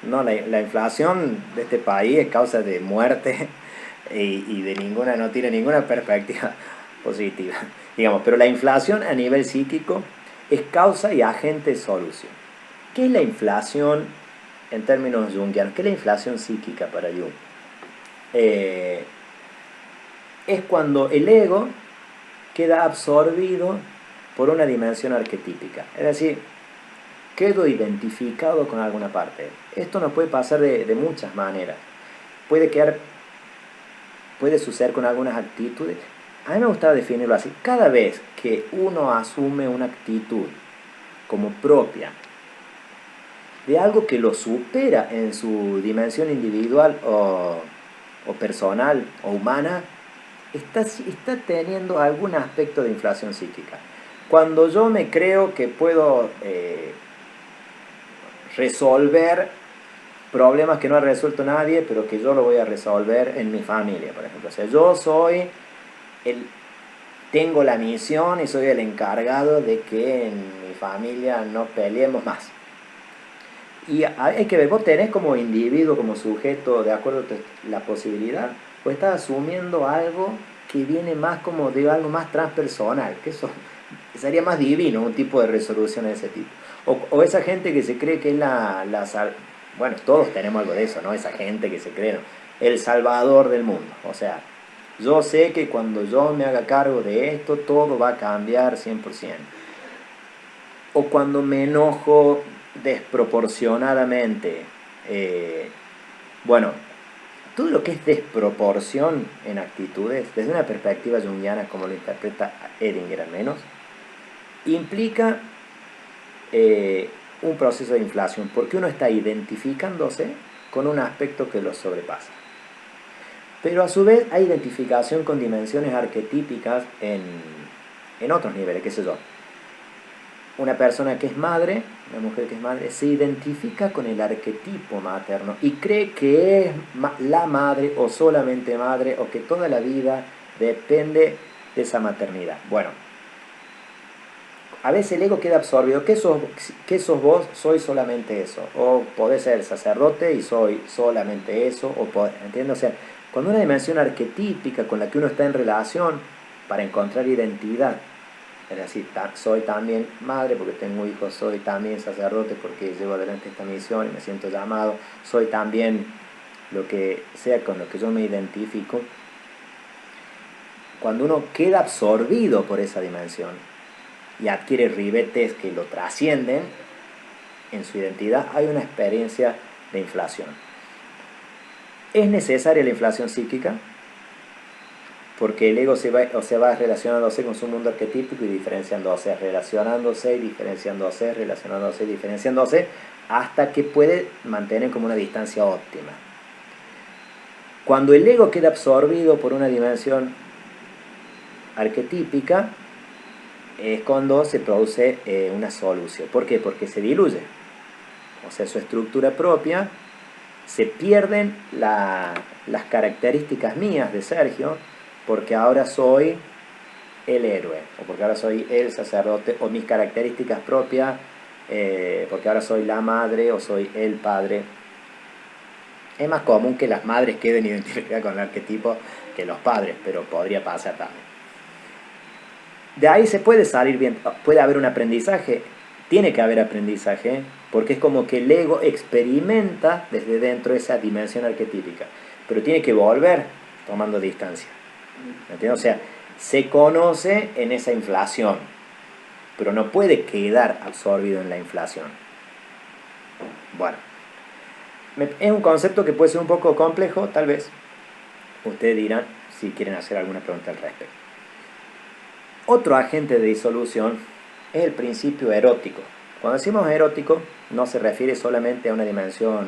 no, la inflación de este país es causa de muerte y no tiene ninguna perspectiva positiva, digamos, pero la inflación a nivel psíquico es causa y agente de solución. ¿Qué es la inflación en términos jungianos? ¿Qué es la inflación psíquica para Jung? Es cuando el ego queda absorbido por una dimensión arquetípica, es decir, quedo identificado con alguna parte. Esto nos puede pasar de muchas maneras. Puede suceder con algunas actitudes. A mí me gustaba definirlo así. Cada vez que uno asume una actitud como propia de algo que lo supera en su dimensión individual o personal o humana, está teniendo algún aspecto de inflación psíquica. Cuando yo me creo que puedo resolver problemas que no ha resuelto nadie, pero que yo lo voy a resolver en mi familia, por ejemplo. O sea, yo tengo la misión y soy el encargado de que en mi familia no peleemos más. Y hay que ver, vos tenés como individuo, como sujeto, de acuerdo a la posibilidad, o estás asumiendo algo que viene más como de algo más transpersonal, que eso sería más divino, un tipo de resolución de ese tipo. O esa gente que se cree que es bueno, todos tenemos algo de eso, ¿no? Esa gente que se cree, ¿no?, el salvador del mundo. O sea, yo sé que cuando yo me haga cargo de esto, todo va a cambiar 100%. O cuando me enojo desproporcionadamente. Bueno, todo lo que es desproporción en actitudes, desde una perspectiva junguiana, como lo interpreta Edinger al menos, implica un proceso de inflación, porque uno está identificándose con un aspecto que lo sobrepasa. Pero a su vez hay identificación con dimensiones arquetípicas en otros niveles, qué sé yo. Una persona que es madre, una mujer que es madre, se identifica con el arquetipo materno y cree que es la madre o solamente madre o que toda la vida depende de esa maternidad. Bueno, a veces el ego queda absorbido. ¿Qué sos vos? Soy solamente eso. O podés ser sacerdote y soy solamente eso. ¿Entiendes? O sea, Cuando una dimensión arquetípica con la que uno está en relación para encontrar identidad, es decir, soy también madre porque tengo hijos, soy también sacerdote porque llevo adelante esta misión y me siento llamado, soy también lo que sea con lo que yo me identifico. Cuando uno queda absorbido por esa dimensión y adquiere ribetes que lo trascienden en su identidad, hay una experiencia de inflación. ¿Es necesaria la inflación psíquica? Porque el ego se va relacionándose con su mundo arquetípico y diferenciándose, relacionándose y diferenciándose, relacionándose y diferenciándose, hasta que puede mantener como una distancia óptima. Cuando el ego queda absorbido por una dimensión arquetípica, es cuando se produce una solución. ¿Por qué? Porque se diluye. O sea, su estructura propia, se pierden las características mías de Sergio, porque ahora soy el héroe, o porque ahora soy el sacerdote, o mis características propias, porque ahora soy la madre o soy el padre. Es más común que las madres queden identificadas con el arquetipo que los padres, pero podría pasar también. De ahí se puede salir bien, puede haber un aprendizaje, tiene que haber aprendizaje, porque es como que el ego experimenta desde dentro esa dimensión arquetípica, pero tiene que volver tomando distancia. ¿Entiendes? O sea, se conoce en esa inflación, pero no puede quedar absorbido en la inflación. Bueno, es un concepto que puede ser un poco complejo, tal vez. Ustedes dirán si quieren hacer alguna pregunta al respecto. Otro agente de disolución es el principio erótico. Cuando decimos erótico, no se refiere solamente a una dimensión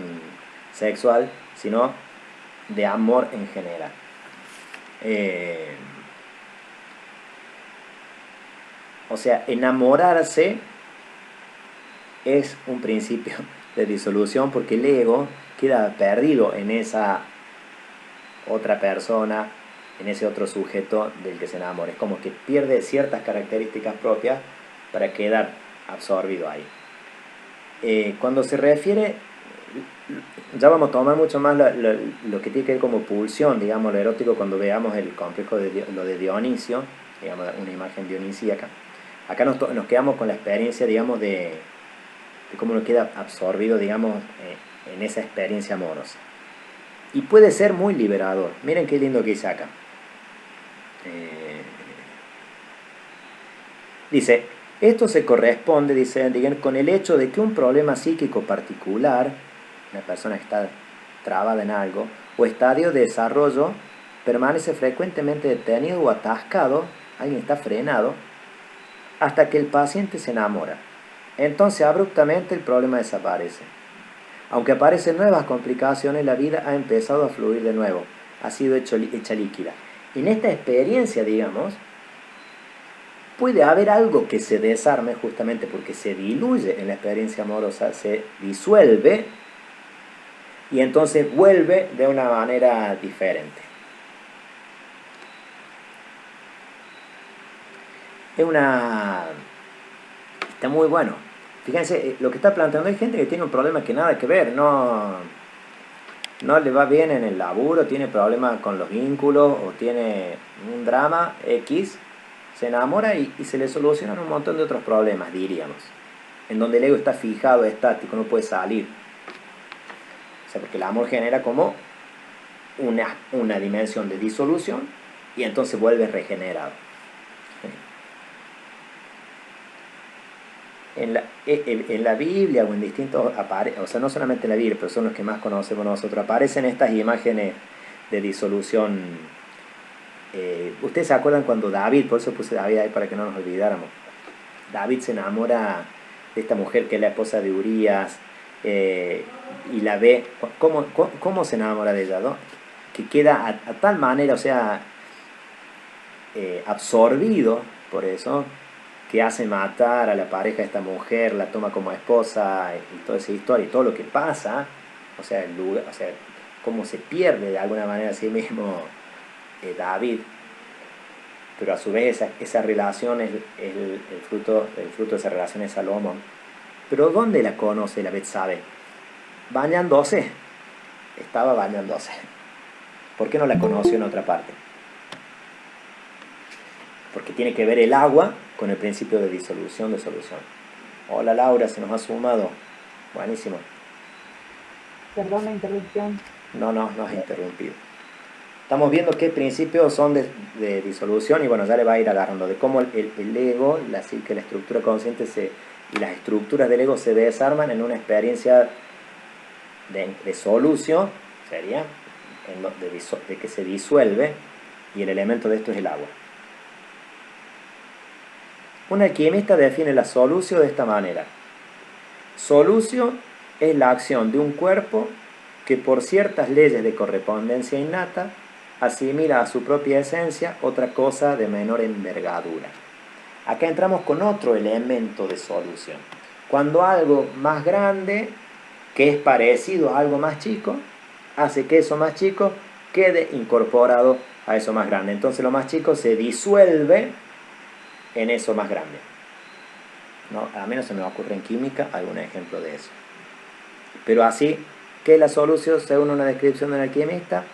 sexual, sino de amor en general. O sea, enamorarse es un principio de disolución porque el ego queda perdido en esa otra persona, en ese otro sujeto del que se enamora. Es como que pierde ciertas características propias para quedar absorbido ahí. Cuando se refiere, ya vamos a tomar mucho más lo que tiene que ver como pulsión, digamos, lo erótico, cuando veamos el complejo de lo de Dionisio, digamos, una imagen dionisíaca. Acá nos quedamos con la experiencia, digamos, de cómo uno queda absorbido, digamos, en esa experiencia amorosa. Y puede ser muy liberador. Miren qué lindo que dice acá. Dice, esto se corresponde, dice, con el hecho de que un problema psíquico particular, una persona que está trabada en algo, o estadio de desarrollo, permanece frecuentemente detenido o atascado, alguien está frenado, hasta que el paciente se enamora. Entonces abruptamente el problema desaparece. Aunque aparecen nuevas complicaciones, la vida ha empezado a fluir de nuevo, ha sido hecha líquida. En esta experiencia, digamos, puede haber algo que se desarme justamente porque se diluye en la experiencia amorosa, se disuelve y entonces vuelve de una manera diferente. Está muy bueno. Fíjense, lo que está planteando, hay gente que tiene un problema que nada que ver, no le va bien en el laburo, tiene problemas con los vínculos o tiene un drama X, se enamora y se le solucionan un montón de otros problemas, diríamos, en donde el ego está fijado, estático, no puede salir. O sea, porque el amor genera como una dimensión de disolución y entonces vuelve regenerado. En la Biblia o en distintos, o sea, no solamente en la Biblia, pero son los que más conocemos nosotros, aparecen estas imágenes de disolución. ¿Ustedes se acuerdan cuando David, por eso puse David ahí para que no nos olvidáramos, David se enamora de esta mujer que es la esposa de Urías, y la ve, ¿cómo se enamora de ella, ¿no? Que queda a tal manera, o sea, absorbido por eso, que hace matar a la pareja de esta mujer, la toma como esposa y toda esa historia y todo lo que pasa, o sea, cómo se pierde de alguna manera a sí mismo David, pero a su vez esa relación es el fruto de esa relación es Salomón. Pero ¿dónde la conoce la Betsabe? Bañándose, estaba bañándose. ¿Por qué no la conoció en otra parte? Porque tiene que ver el agua con el principio de disolución de solución. Hola Laura, se nos ha sumado. Buenísimo. Perdón la interrupción. No has interrumpido. Estamos viendo qué principios son de disolución y bueno, ya le va a ir agarrando de cómo el ego, la psique, la estructura consciente y las estructuras del ego se desarman en una experiencia de solución, sería de que se disuelve, y el elemento de esto es el agua. Un alquimista define la solución de esta manera. Solución es la acción de un cuerpo que por ciertas leyes de correspondencia innata asimila a su propia esencia otra cosa de menor envergadura. Acá entramos con otro elemento de solución. Cuando algo más grande, que es parecido a algo más chico, hace que eso más chico quede incorporado a eso más grande. Entonces lo más chico se disuelve en eso más grande. No, a mí no se me ocurre en química algún ejemplo de eso. Pero así que la solución, según una descripción del alquimista,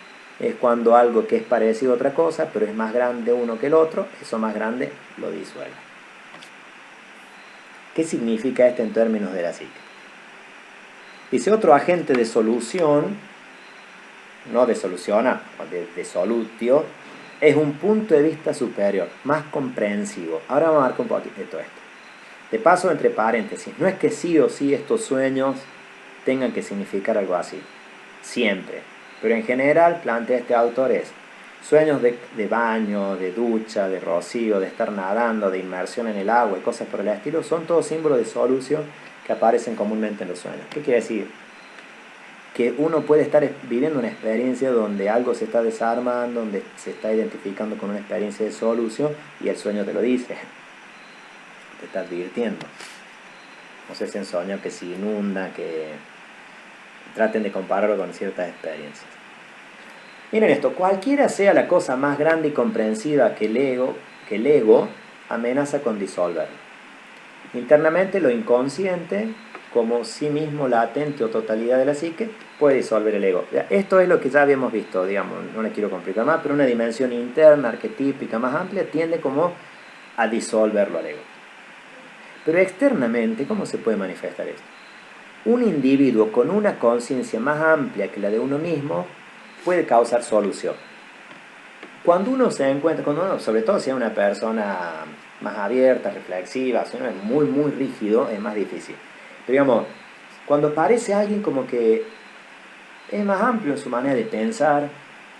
es cuando algo que es parecido a otra cosa, pero es más grande uno que el otro, eso más grande lo disuelve. ¿Qué significa esto en términos de la psique? Dice, otro agente de solución, no de solucionar, de solutio, es un punto de vista superior, más comprensivo. Ahora vamos a ver un poquito de todo esto. De paso, entre paréntesis, no es que sí o sí estos sueños tengan que significar algo así, siempre. Pero en general, plantea este autor sueños de baño, de ducha, de rocío, de estar nadando, de inmersión en el agua y cosas por el estilo, son todos símbolos de solución que aparecen comúnmente en los sueños. ¿Qué quiere decir? Que uno puede estar viviendo una experiencia donde algo se está desarmando, donde se está identificando con una experiencia de solución y el sueño te lo dice, te está advirtiendo. No sé si en sueños que se inunda, que traten de compararlo con ciertas experiencias. Miren esto, cualquiera sea la cosa más grande y comprensiva que el ego amenaza con disolverlo. Internamente lo inconsciente, como sí mismo latente o totalidad de la psique, puede disolver el ego. Esto es lo que ya habíamos visto, digamos, no le quiero complicar más, pero una dimensión interna, arquetípica, más amplia, tiende como a disolverlo al ego. Pero externamente, ¿cómo se puede manifestar esto? Un individuo con una conciencia más amplia que la de uno mismo puede causar solución. Cuando uno se encuentra, sobre todo si es una persona más abierta, reflexiva, si uno es muy rígido, es más difícil. Pero digamos, cuando aparece alguien como que es más amplio en su manera de pensar,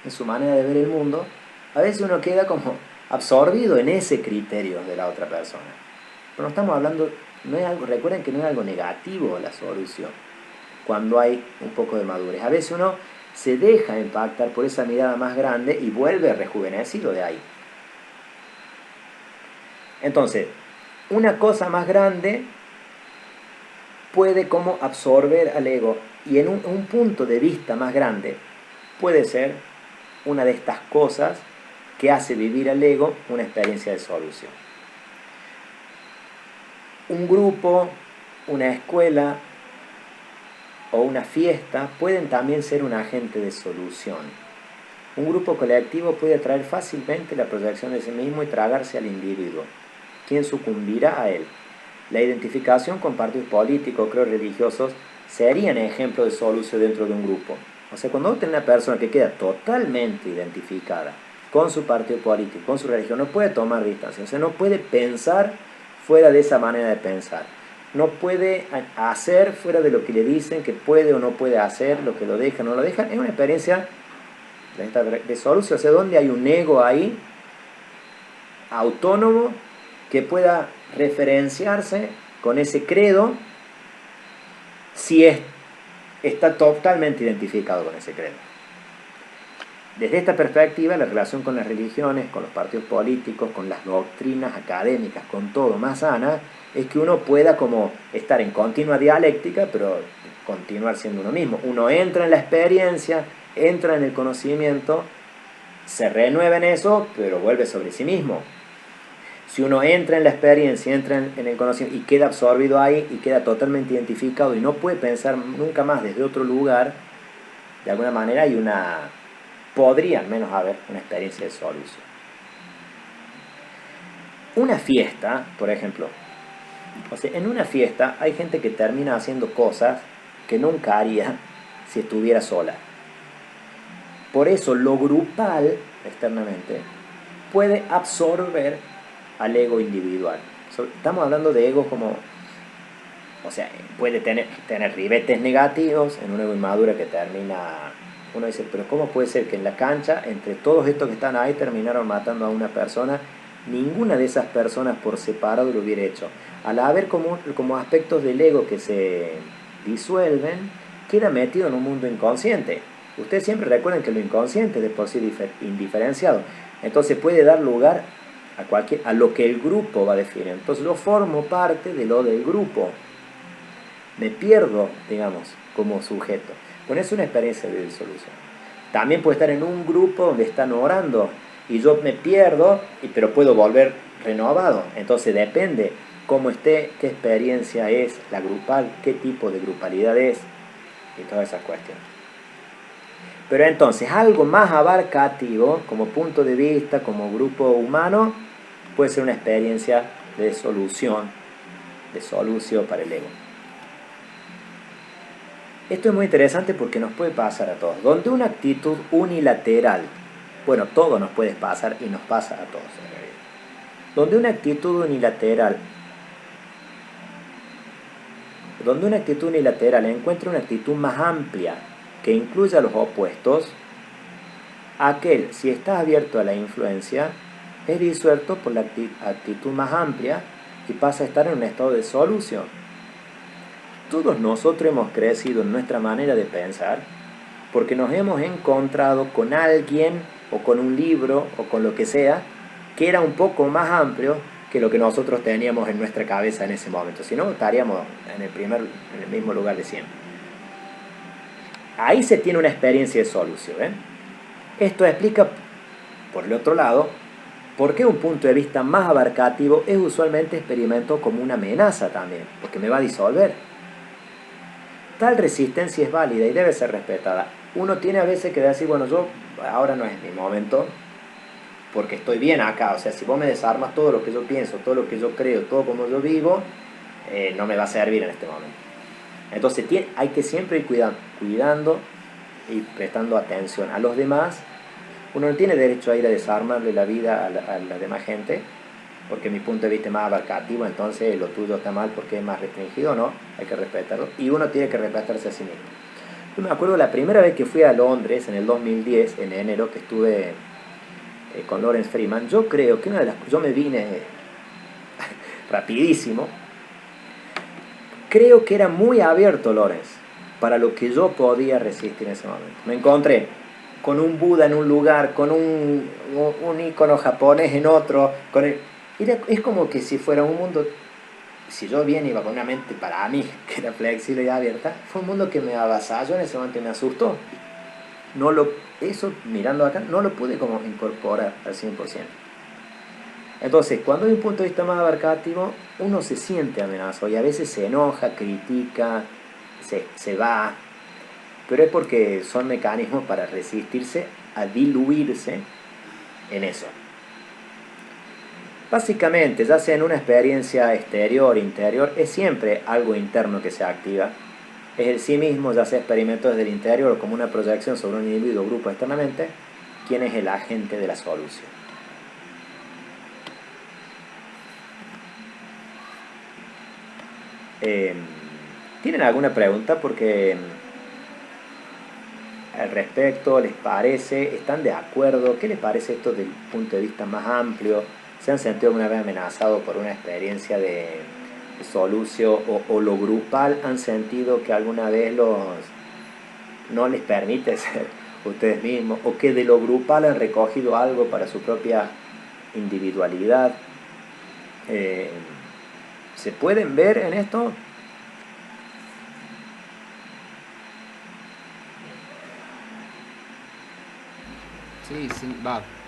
en su manera de ver el mundo, a veces uno queda como absorbido en ese criterio de la otra persona. Pero no estamos hablando, no es algo, recuerden que no es algo negativo la solución, cuando hay un poco de madurez. A veces uno se deja impactar por esa mirada más grande y vuelve rejuvenecido de ahí. Entonces, una cosa más grande puede como absorber al ego, y en un punto de vista más grande puede ser una de estas cosas que hace vivir al ego una experiencia de solución. Un grupo, una escuela o una fiesta pueden también ser un agente de solución. Un grupo colectivo puede atraer fácilmente la proyección de sí mismo y tragarse al individuo, quien sucumbirá a él. La identificación con partidos políticos, creo, religiosos, serían ejemplo de solución dentro de un grupo. O sea, cuando usted tiene una persona que queda totalmente identificada con su partido político, con su religión, no puede tomar distancia, o sea, no puede pensar fuera de esa manera de pensar. No puede hacer fuera de lo que le dicen que puede o no puede hacer, lo que lo deja o no lo deja. Es una experiencia de solución, o sea, donde hay un ego ahí, autónomo, que pueda referenciarse con ese credo si está totalmente identificado con ese credo. Desde esta perspectiva, la relación con las religiones, con los partidos políticos, con las doctrinas académicas, con todo más sana, es que uno pueda como estar en continua dialéctica, pero continuar siendo uno mismo. Uno entra en la experiencia, entra en el conocimiento, se renueva en eso, pero vuelve sobre sí mismo. Si uno entra en la experiencia, entra en el conocimiento y queda absorbido ahí y queda totalmente identificado y no puede pensar nunca más desde otro lugar, de alguna manera hay una podría al menos haber una experiencia de solución. Una fiesta, por ejemplo, o sea, en una fiesta hay gente que termina haciendo cosas que nunca haría si estuviera sola. Por eso lo grupal, externamente, puede absorber al ego individual. Estamos hablando de ego como, o sea, puede tener ribetes negativos en un ego inmadura que termina, uno dice, pero ¿cómo puede ser que en la cancha, entre todos estos que están ahí, terminaron matando a una persona? Ninguna de esas personas por separado lo hubiera hecho. Al haber como aspectos del ego que se disuelven, queda metido en un mundo inconsciente. Ustedes siempre recuerden que lo inconsciente es de por sí indiferenciado. Entonces puede dar lugar a lo que el grupo va a definir. Entonces yo formo parte de lo del grupo. Me pierdo, digamos, como sujeto. Bueno, es una experiencia de disolución. También puede estar en un grupo donde están orando y yo me pierdo, pero puedo volver renovado. Entonces depende cómo esté, qué experiencia es la grupal, qué tipo de grupalidad es y todas esas cuestiones. Pero entonces algo más abarcativo como punto de vista, como grupo humano, puede ser una experiencia de solución para el ego. Esto es muy interesante porque nos puede pasar a todos. Donde una actitud unilateral, bueno, todo nos puede pasar y nos pasa a todos en realidad. Donde una actitud unilateral encuentra una actitud más amplia que incluya los opuestos, aquel, si está abierto a la influencia, es disuelto por la actitud más amplia y pasa a estar en un estado de solución. Todos nosotros hemos crecido en nuestra manera de pensar porque nos hemos encontrado con alguien o con un libro o con lo que sea que era un poco más amplio que lo que nosotros teníamos en nuestra cabeza en ese momento. Si no, estaríamos en el mismo lugar de siempre. Ahí se tiene una experiencia de solución. Esto explica, por el otro lado, por qué un punto de vista más abarcativo es usualmente experimentado como una amenaza también, porque me va a disolver. Tal resistencia es válida y debe ser respetada. Uno tiene a veces que decir, bueno, yo ahora no es mi momento, porque estoy bien acá. O sea, si vos me desarmas todo lo que yo pienso, todo lo que yo creo, todo como yo vivo, no me va a servir en este momento. Entonces hay que siempre ir cuidando y prestando atención a los demás. Uno no tiene derecho a ir a desarmarle la vida a la demás gente, porque mi punto de vista es más abarcativo, entonces lo tuyo está mal porque es más restringido, ¿no? Hay que respetarlo. Y uno tiene que respetarse a sí mismo. Yo me acuerdo la primera vez que fui a Londres, en el 2010, en enero, que estuve con Lawrence Freeman. Yo creo que yo me vine rapidísimo. Creo que era muy abierto Lawrence para lo que yo podía resistir en ese momento. Me encontré con un Buda en un lugar, con un ícono japonés en otro. Es como que si fuera un mundo, si yo bien iba con una mente para mí, que era flexible y abierta, fue un mundo que me avasalló en ese momento y me asustó. Eso, mirando acá, no lo pude como incorporar al 100%. Entonces, cuando hay un punto de vista más abarcativo, uno se siente amenazado y a veces se enoja, critica, se va, pero es porque son mecanismos para resistirse a diluirse en eso. Básicamente, ya sea en una experiencia exterior, interior, es siempre algo interno que se activa. Es el sí mismo, ya sea experimento desde el interior o como una proyección sobre un individuo o grupo externamente, quien es el agente de la solución. ¿Tienen alguna pregunta? Porque al respecto, ¿les parece? ¿Están de acuerdo? ¿Qué les parece esto del punto de vista más amplio? ¿Se han sentido alguna vez amenazados por una experiencia de solución o lo grupal? ¿Han sentido que alguna vez no les permite ser ustedes mismos? ¿O que de lo grupal han recogido algo para su propia individualidad? ¿Se pueden ver en esto? Sí,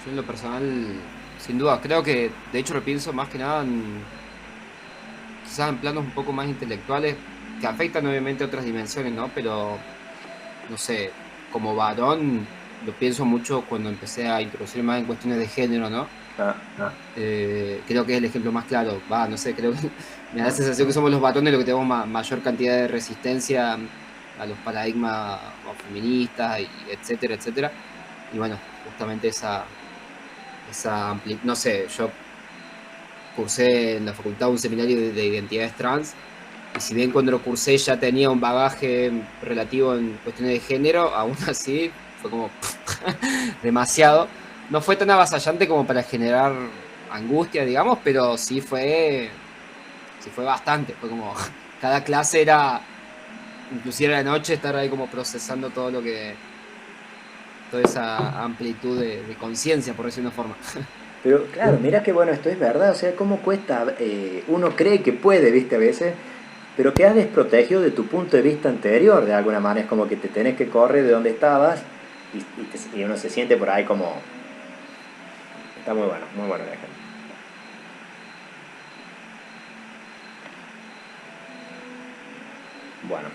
yo en lo personal, sin duda, creo que, de hecho, lo pienso más que nada quizás en planos un poco más intelectuales, que afectan obviamente otras dimensiones, ¿no? Pero, no sé, como varón, lo pienso mucho cuando empecé a introducir más en cuestiones de género, ¿no? Ah, ah. Creo que es el ejemplo más claro. No sé, creo que me da la sensación que somos los varones los que tenemos mayor cantidad de resistencia a los paradigmas o feministas, y etcétera, etcétera. Y bueno, justamente no sé, yo cursé en la facultad un seminario de identidades trans, y si bien cuando lo cursé ya tenía un bagaje relativo en cuestiones de género, aún así fue como demasiado. No fue tan avasallante como para generar angustia, digamos, pero sí fue bastante. Fue como, cada clase era, inclusive a la noche, estar ahí como procesando toda esa amplitud de conciencia, por decirlo de una forma. Pero claro, mira que bueno, esto es verdad, o sea, cómo cuesta, uno cree que puede, viste, a veces, pero quedas desprotegido de tu punto de vista anterior, de alguna manera, es como que te tenés que correr de donde estabas y uno se siente por ahí como... Está muy bueno el ejemplo. Bueno,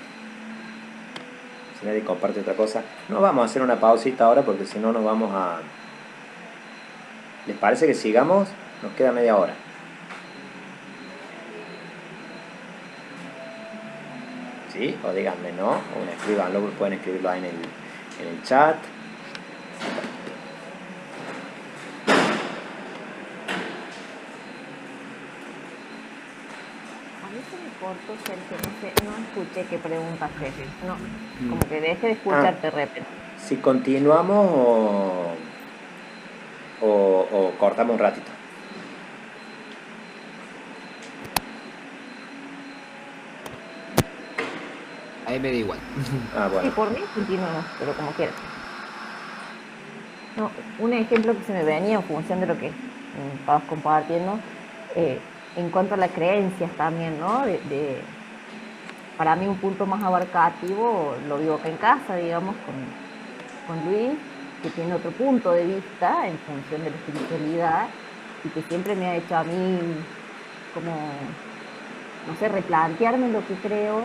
si nadie comparte otra cosa, no vamos a hacer una pausita ahora porque si no nos vamos a... ¿Les parece que sigamos? Nos queda media hora. ¿Sí? O díganme no, o escríbanlo, pueden escribirlo ahí en el chat. A mí se me cortó, Sergio, no sé, no escuché qué pregunta haces. No, como que dejé de escucharte de repente. Si continuamos o cortamos un ratito. Ahí me da igual. Ah, Sí, bueno. por mí continuamos, pero como quieras. No, un ejemplo que se me venía en función de lo que estabas compartiendo, eh, en cuanto a las creencias también, ¿no? Para mí un punto más abarcativo lo vivo acá en casa, digamos, con Luis, que tiene otro punto de vista en función de la espiritualidad y que siempre me ha hecho a mí como, no sé, replantearme lo que creo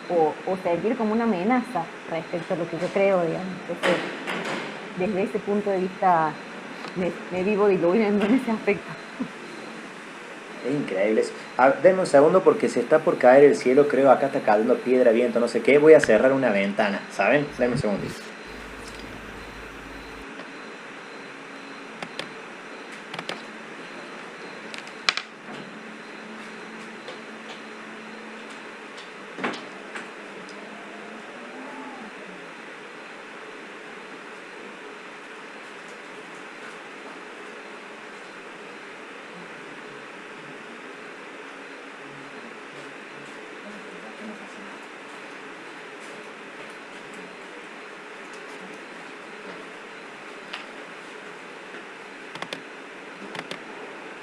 o sentir como una amenaza respecto a lo que yo creo, digamos. Entonces, desde ese punto de vista me vivo diluyendo en ese aspecto. Es increíble eso. Denme un segundo porque se está por caer el cielo, creo, acá está cayendo piedra, viento, no sé qué. Voy a cerrar una ventana, ¿saben? Denme un segundito.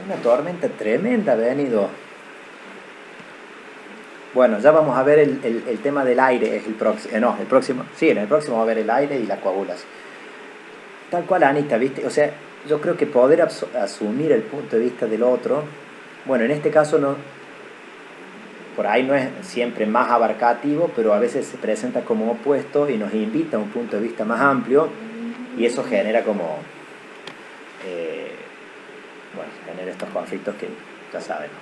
Una tormenta tremenda ha venido. Bueno, ya vamos a ver el tema del aire, es el próximo, no, el próximo, sí, en el próximo va a ver el aire y la coagulación. Tal cual, Anita, ¿viste? O sea, yo creo que poder asumir el punto de vista del otro, bueno, en este caso no, por ahí no es siempre más abarcativo, pero a veces se presenta como opuesto y nos invita a un punto de vista más amplio y eso genera como, bueno, genera estos conflictos que ya sabemos.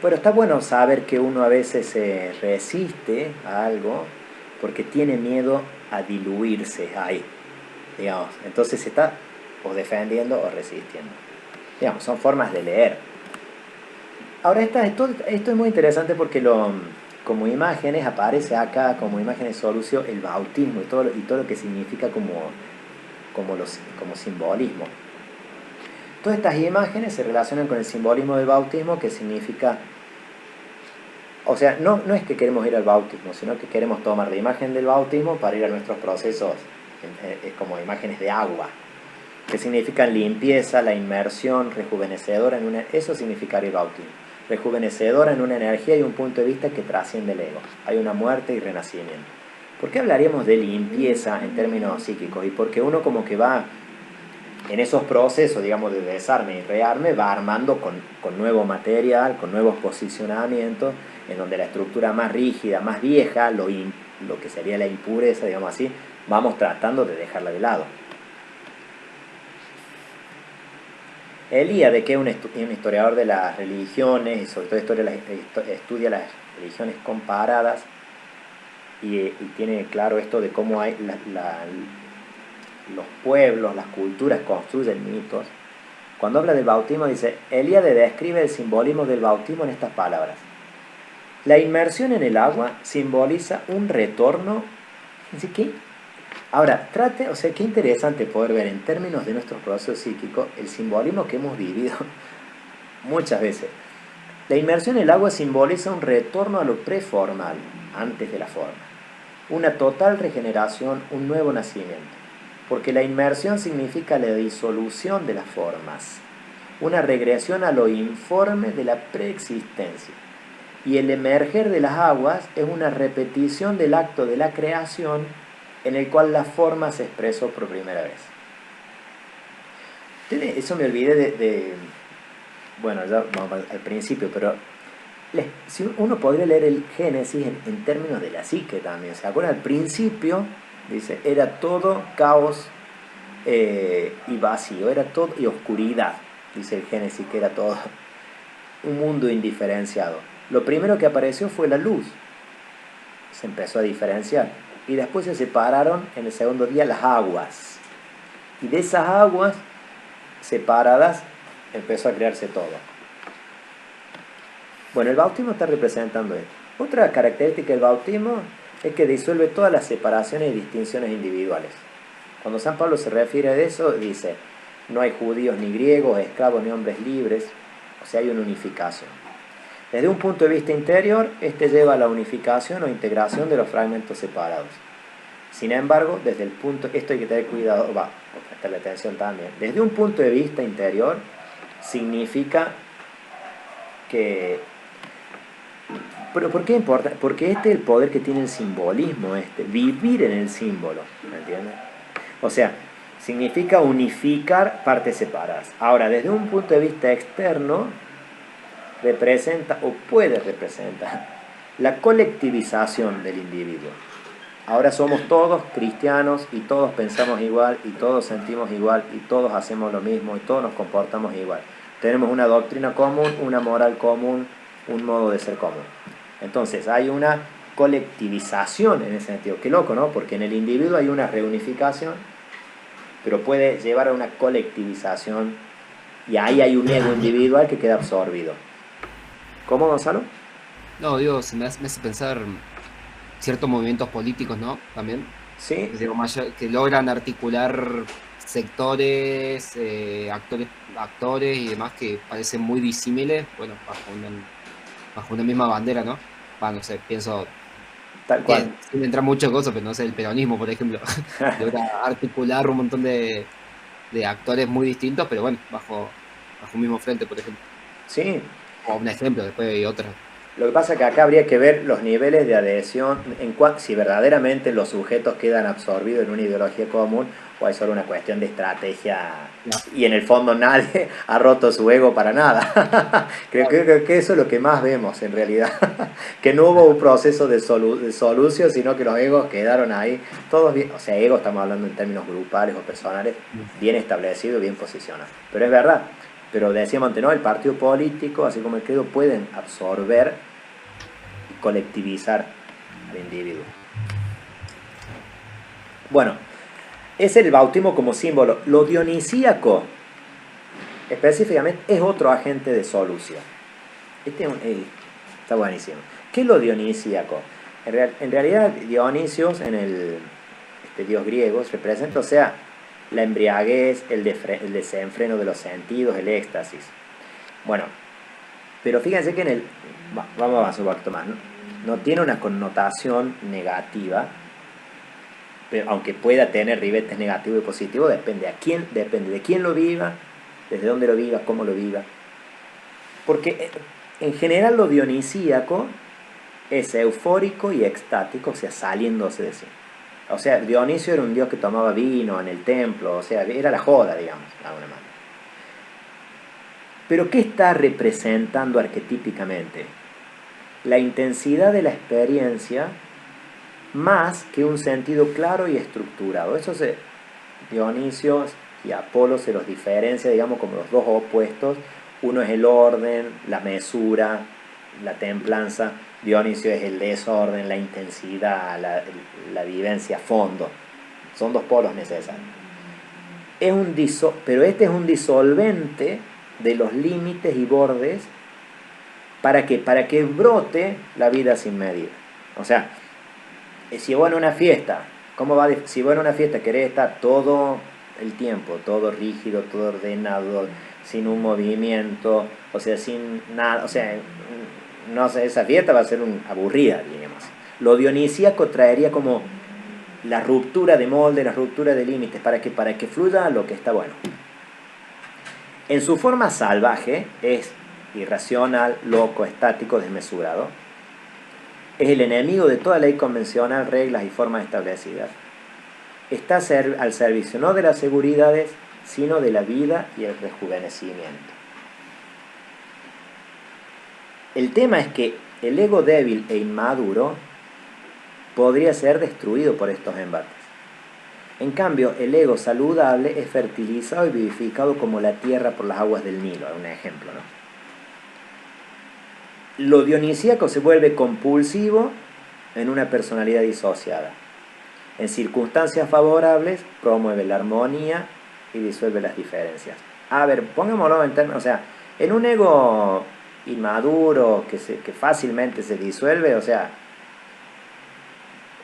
Pero está bueno saber que uno a veces se resiste a algo porque tiene miedo a diluirse ahí, digamos. Entonces se está o defendiendo o resistiendo. Digamos, son formas de leer. Ahora esto es muy interesante porque como imágenes aparece acá, como imágenes solución, el bautismo y todo lo que significa como simbolismo. Todas estas imágenes se relacionan con el simbolismo del bautismo, que significa, o sea, no es que queremos ir al bautismo, sino que queremos tomar la imagen del bautismo para ir a nuestros procesos como imágenes de agua, que significan limpieza, la inmersión, rejuvenecedora eso significaría el bautismo, rejuvenecedora en una energía y un punto de vista que trasciende el ego. Hay una muerte y renacimiento. ¿Por qué hablaríamos de limpieza en términos psíquicos? Y porque uno como que va en esos procesos, digamos, de desarme y rearme, va armando con nuevo material, con nuevos posicionamientos, en donde la estructura más rígida, más vieja, lo que sería la impureza, digamos así, vamos tratando de dejarla de lado. Elíade, que es un historiador de las religiones, y sobre todo estudia las religiones comparadas, y tiene claro esto de cómo hay los pueblos, las culturas construyen mitos. Cuando habla del bautismo dice, Elíade describe el simbolismo del bautismo en estas palabras. La inmersión en el agua simboliza un retorno. ¿Qué? Ahora, o sea, qué interesante poder ver en términos de nuestro proceso psíquico el simbolismo que hemos vivido muchas veces. La inmersión en el agua simboliza un retorno a lo preformal, antes de la forma. Una total regeneración, un nuevo nacimiento. Porque la inmersión significa la disolución de las formas, una regresión a lo informe de la preexistencia. Y el emerger de las aguas es una repetición del acto de la creación en el cual la forma se expresó por primera vez. Eso me olvidé bueno, ya vamos al principio, pero si uno podría leer el Génesis en términos de la psique también. ¿Se acuerdan? Al principio, dice, era todo caos y vacío, era todo y oscuridad, dice el Génesis, que era todo un mundo indiferenciado. Lo primero que apareció fue la luz, se empezó a diferenciar, y después se separaron en el segundo día las aguas, y de esas aguas separadas empezó a crearse todo. Bueno, el bautismo está representando esto. Otra característica del bautismo es que disuelve todas las separaciones y distinciones individuales. Cuando San Pablo se refiere a eso, dice, no hay judíos ni griegos, esclavos ni hombres libres, o sea, hay una unificación. Desde un punto de vista interior, este lleva a la unificación o integración de los fragmentos separados. Sin embargo, desde el punto, esto hay que tener cuidado, o prestarle atención también. Desde un punto de vista interior, significa que... ¿Pero por qué importa? Porque este es el poder que tiene el simbolismo, vivir en el símbolo, ¿me entiendes? O sea, significa unificar partes separadas. Ahora, desde un punto de vista externo, representa o puede representar la colectivización del individuo. Ahora somos todos cristianos y todos pensamos igual y todos sentimos igual y todos hacemos lo mismo y todos nos comportamos igual. Tenemos una doctrina común, una moral común, un modo de ser común. Entonces hay una colectivización en ese sentido. Qué loco, ¿no? Porque en el individuo hay una reunificación, pero puede llevar a una colectivización y ahí hay un ego individual que queda absorbido. ¿Cómo, Gonzalo? No, digo, me hace pensar ciertos movimientos políticos, ¿no? También. Sí. Digo, que logran articular sectores, actores y demás que parecen muy disímiles, bueno, bajo una misma bandera, ¿no? No sé, pienso... Tal cual. Sin entrar mucho en cosas, pero no sé, el peronismo, por ejemplo. Logra articular un montón de actores muy distintos, pero bueno, bajo un mismo frente, por ejemplo. Sí. O un ejemplo, después hay otros. Lo que pasa es que acá habría que ver los niveles de adhesión, si verdaderamente los sujetos quedan absorbidos en una ideología común o es solo una cuestión de estrategia y en el fondo nadie ha roto su ego para nada. Creo que eso es lo que más vemos en realidad, que no hubo un proceso de solución, sino que los egos quedaron ahí, todos bien, o sea, ego estamos hablando en términos grupales o personales, bien establecidos, bien posicionados. Pero es verdad, pero decíamos antes, ¿no? El partido político, así como el credo, pueden absorber colectivizar al individuo. Bueno, es el bautismo como símbolo. Lo dionisíaco, específicamente, es otro agente de solución. Está buenísimo. ¿Qué es lo dionisíaco? En realidad, Dionisios, en el dios griego, representa, o sea, la embriaguez, el desenfreno de los sentidos, el éxtasis. Bueno, pero fíjense que vamos a avanzar un poquito más, no tiene una connotación negativa, pero aunque pueda tener ribetes negativos y positivos, depende de quién lo viva, desde dónde lo viva, cómo lo viva. Porque en general lo dionisíaco es eufórico y extático, o sea, saliéndose de sí. O sea, Dionisio era un dios que tomaba vino en el templo, o sea, era la joda, digamos, de alguna manera. Pero ¿qué está representando arquetípicamente? La intensidad de la experiencia más que un sentido claro y estructurado. Dionisio y Apolo se los diferencia, digamos, como los dos opuestos. Uno es el orden, la mesura, la templanza. Dionisio es el desorden, la intensidad, la vivencia a fondo. Son dos polos necesarios. Pero este es un disolvente de los límites y bordes. ¿Para qué? Para que brote la vida sin medida. O sea, si vos en una fiesta, si vos en una fiesta querés estar todo el tiempo, todo rígido, todo ordenado, sin un movimiento, o sea, sin nada, o sea, no sé, esa fiesta va a ser aburrida, digamos. Lo dionisíaco traería como la ruptura de molde, la ruptura de límites, para que fluya lo que está bueno. En su forma salvaje es irracional, loco, estático, desmesurado. Es el enemigo de toda ley convencional, reglas y formas establecidas. Está al servicio no de las seguridades, sino de la vida y el rejuvenecimiento. El tema es que el ego débil e inmaduro podría ser destruido por estos embates. En cambio, el ego saludable es fertilizado y vivificado como la tierra por las aguas del Nilo, un ejemplo, ¿no? Lo dionisíaco se vuelve compulsivo en una personalidad disociada. En circunstancias favorables promueve la armonía y disuelve las diferencias. A ver, pongámoslo en términos, o sea, en un ego inmaduro que fácilmente se disuelve, o sea,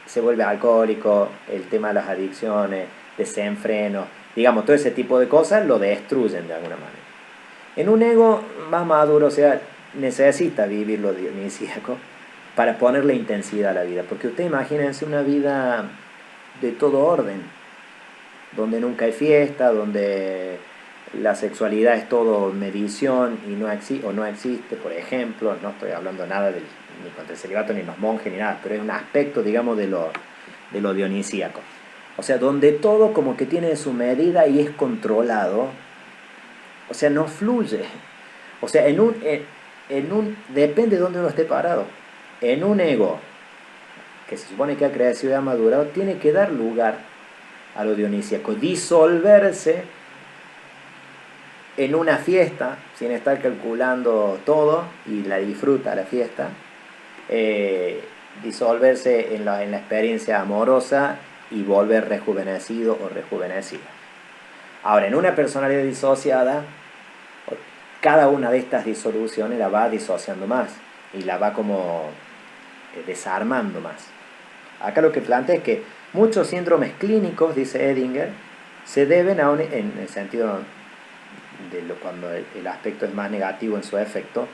se vuelve alcohólico, el tema de las adicciones, desenfreno, digamos, todo ese tipo de cosas lo destruyen de alguna manera. En un ego más maduro, o sea, necesita vivir lo dionisíaco para ponerle intensidad a la vida, porque usted imagínense una vida de todo orden, donde nunca hay fiesta, donde la sexualidad es todo medición y no existe, por ejemplo. No estoy hablando nada ni contra el celibato ni los monjes ni nada, pero es un aspecto, digamos, de lo dionisíaco. O sea, donde todo como que tiene su medida y es controlado, o sea, no fluye. O sea, depende de dónde uno esté parado. En un ego que se supone que ha crecido y ha madurado, tiene que dar lugar a lo dionisíaco, disolverse en una fiesta, sin estar calculando todo, y la disfruta la fiesta, disolverse en la experiencia amorosa y volver rejuvenecido o rejuvenecida. Ahora, en una personalidad disociada, cada una de estas disoluciones la va disociando más y la va como desarmando más. Acá lo que plantea es que muchos síndromes clínicos, dice Edinger, se deben en el sentido cuando el aspecto es más negativo en su efecto,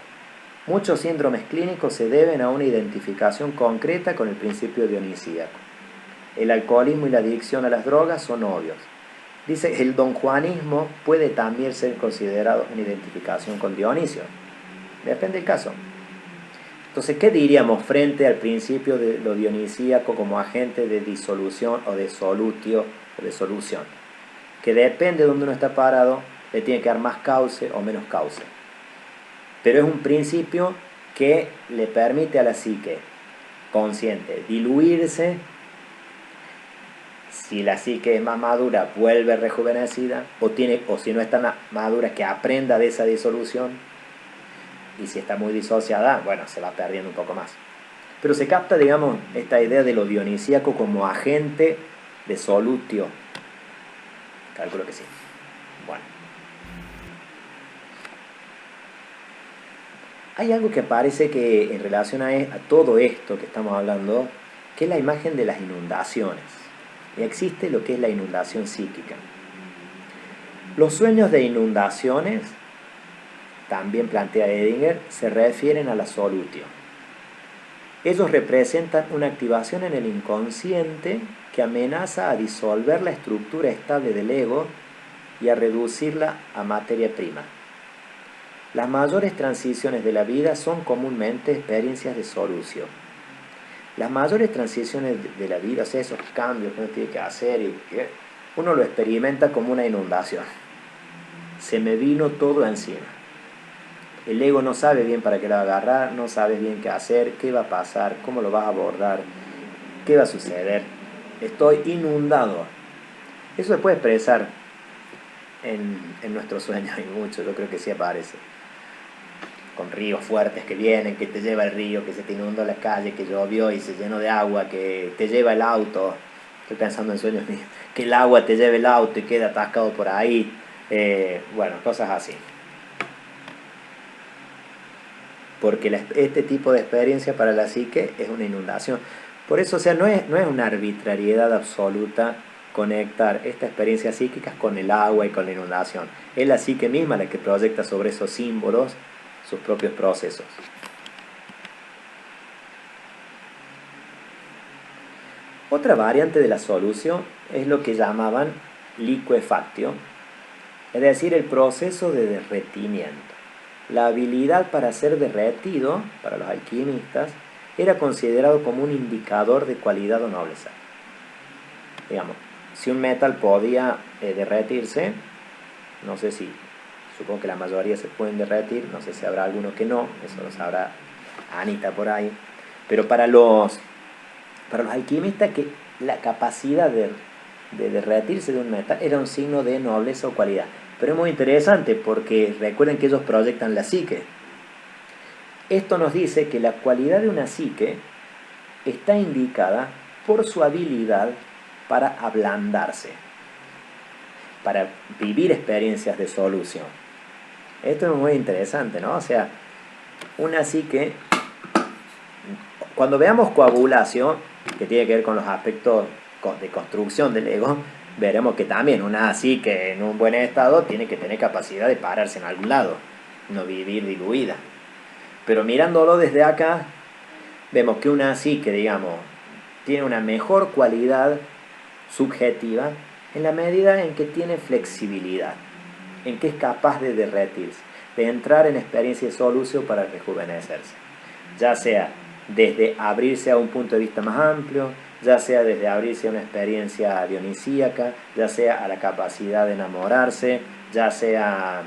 muchos síndromes clínicos se deben a una identificación concreta con el principio dionisíaco. El alcoholismo y la adicción a las drogas son obvios. Dice, el donjuanismo puede también ser considerado una identificación con Dionisio. Depende del caso. Entonces, ¿qué diríamos frente al principio de lo dionisíaco como agente de disolución o de solutio o de solución? Que depende de donde uno está parado, le tiene que dar más cauce o menos cauce. Pero es un principio que le permite a la psique consciente diluirse. Si la psique es más madura, vuelve rejuvenecida, o si no es tan madura, que aprenda de esa disolución, y si está muy disociada, bueno, se va perdiendo un poco más. Pero se capta, digamos, esta idea de lo dionisíaco como agente de solutio. Calculo que sí. Bueno. Hay algo que parece que en relación a todo esto que estamos hablando, que es la imagen de las inundaciones. Y existe lo que es la inundación psíquica. Los sueños de inundaciones, también plantea Edinger, se refieren a la solutio. Ellos representan una activación en el inconsciente que amenaza a disolver la estructura estable del ego y a reducirla a materia prima. Las mayores transiciones de la vida son comúnmente experiencias de solutio. Las mayores transiciones de la vida, o sea, esos cambios que uno tiene que hacer, uno lo experimenta como una inundación. Se me vino todo encima. El ego no sabe bien para qué la va a agarrar, no sabe bien qué hacer, qué va a pasar, cómo lo vas a abordar, ¿qué va a suceder? Estoy inundado. Eso se puede expresar en nuestros sueños y mucho, yo creo que sí aparece. Con ríos fuertes que vienen, que te lleva el río, que se te inundó la calle, que llovió y se llenó de agua, que te lleva el auto. Estoy pensando en sueños míos. Que el agua te lleve el auto y queda atascado por ahí. Bueno, cosas así. Porque este tipo de experiencia para la psique es una inundación. Por eso, o sea, no es una arbitrariedad absoluta conectar esta experiencia psíquica con el agua y con la inundación. Es la psique misma la que proyecta sobre esos símbolos sus propios procesos. Otra variante de la solución es lo que llamaban liquefactio, es decir, el proceso de derretimiento. La habilidad para ser derretido, para los alquimistas, era considerado como un indicador de cualidad o nobleza. Digamos, si un metal podía derretirse, no sé si, supongo que la mayoría se pueden derretir, no sé si habrá alguno que no, eso lo sabrá Anita por ahí, pero para los alquimistas que la capacidad de derretirse de un metal era un signo de nobleza o cualidad. Pero es muy interesante porque recuerden que ellos proyectan la psique. Esto nos dice que la cualidad de una psique está indicada por su habilidad para ablandarse, para vivir experiencias de solución. Esto es muy interesante, ¿no? O sea, una psique, cuando veamos coagulación, que tiene que ver con los aspectos de construcción del ego, veremos que también una psique en un buen estado tiene que tener capacidad de pararse en algún lado, no vivir diluida. Pero mirándolo desde acá, vemos que una psique, digamos, tiene una mejor cualidad subjetiva en la medida en que tiene flexibilidad, en que es capaz de derretirse, de entrar en experiencia de solución para rejuvenecerse, ya sea desde abrirse a un punto de vista más amplio, ya sea desde abrirse a una experiencia dionisíaca, ya sea a la capacidad de enamorarse, ya sea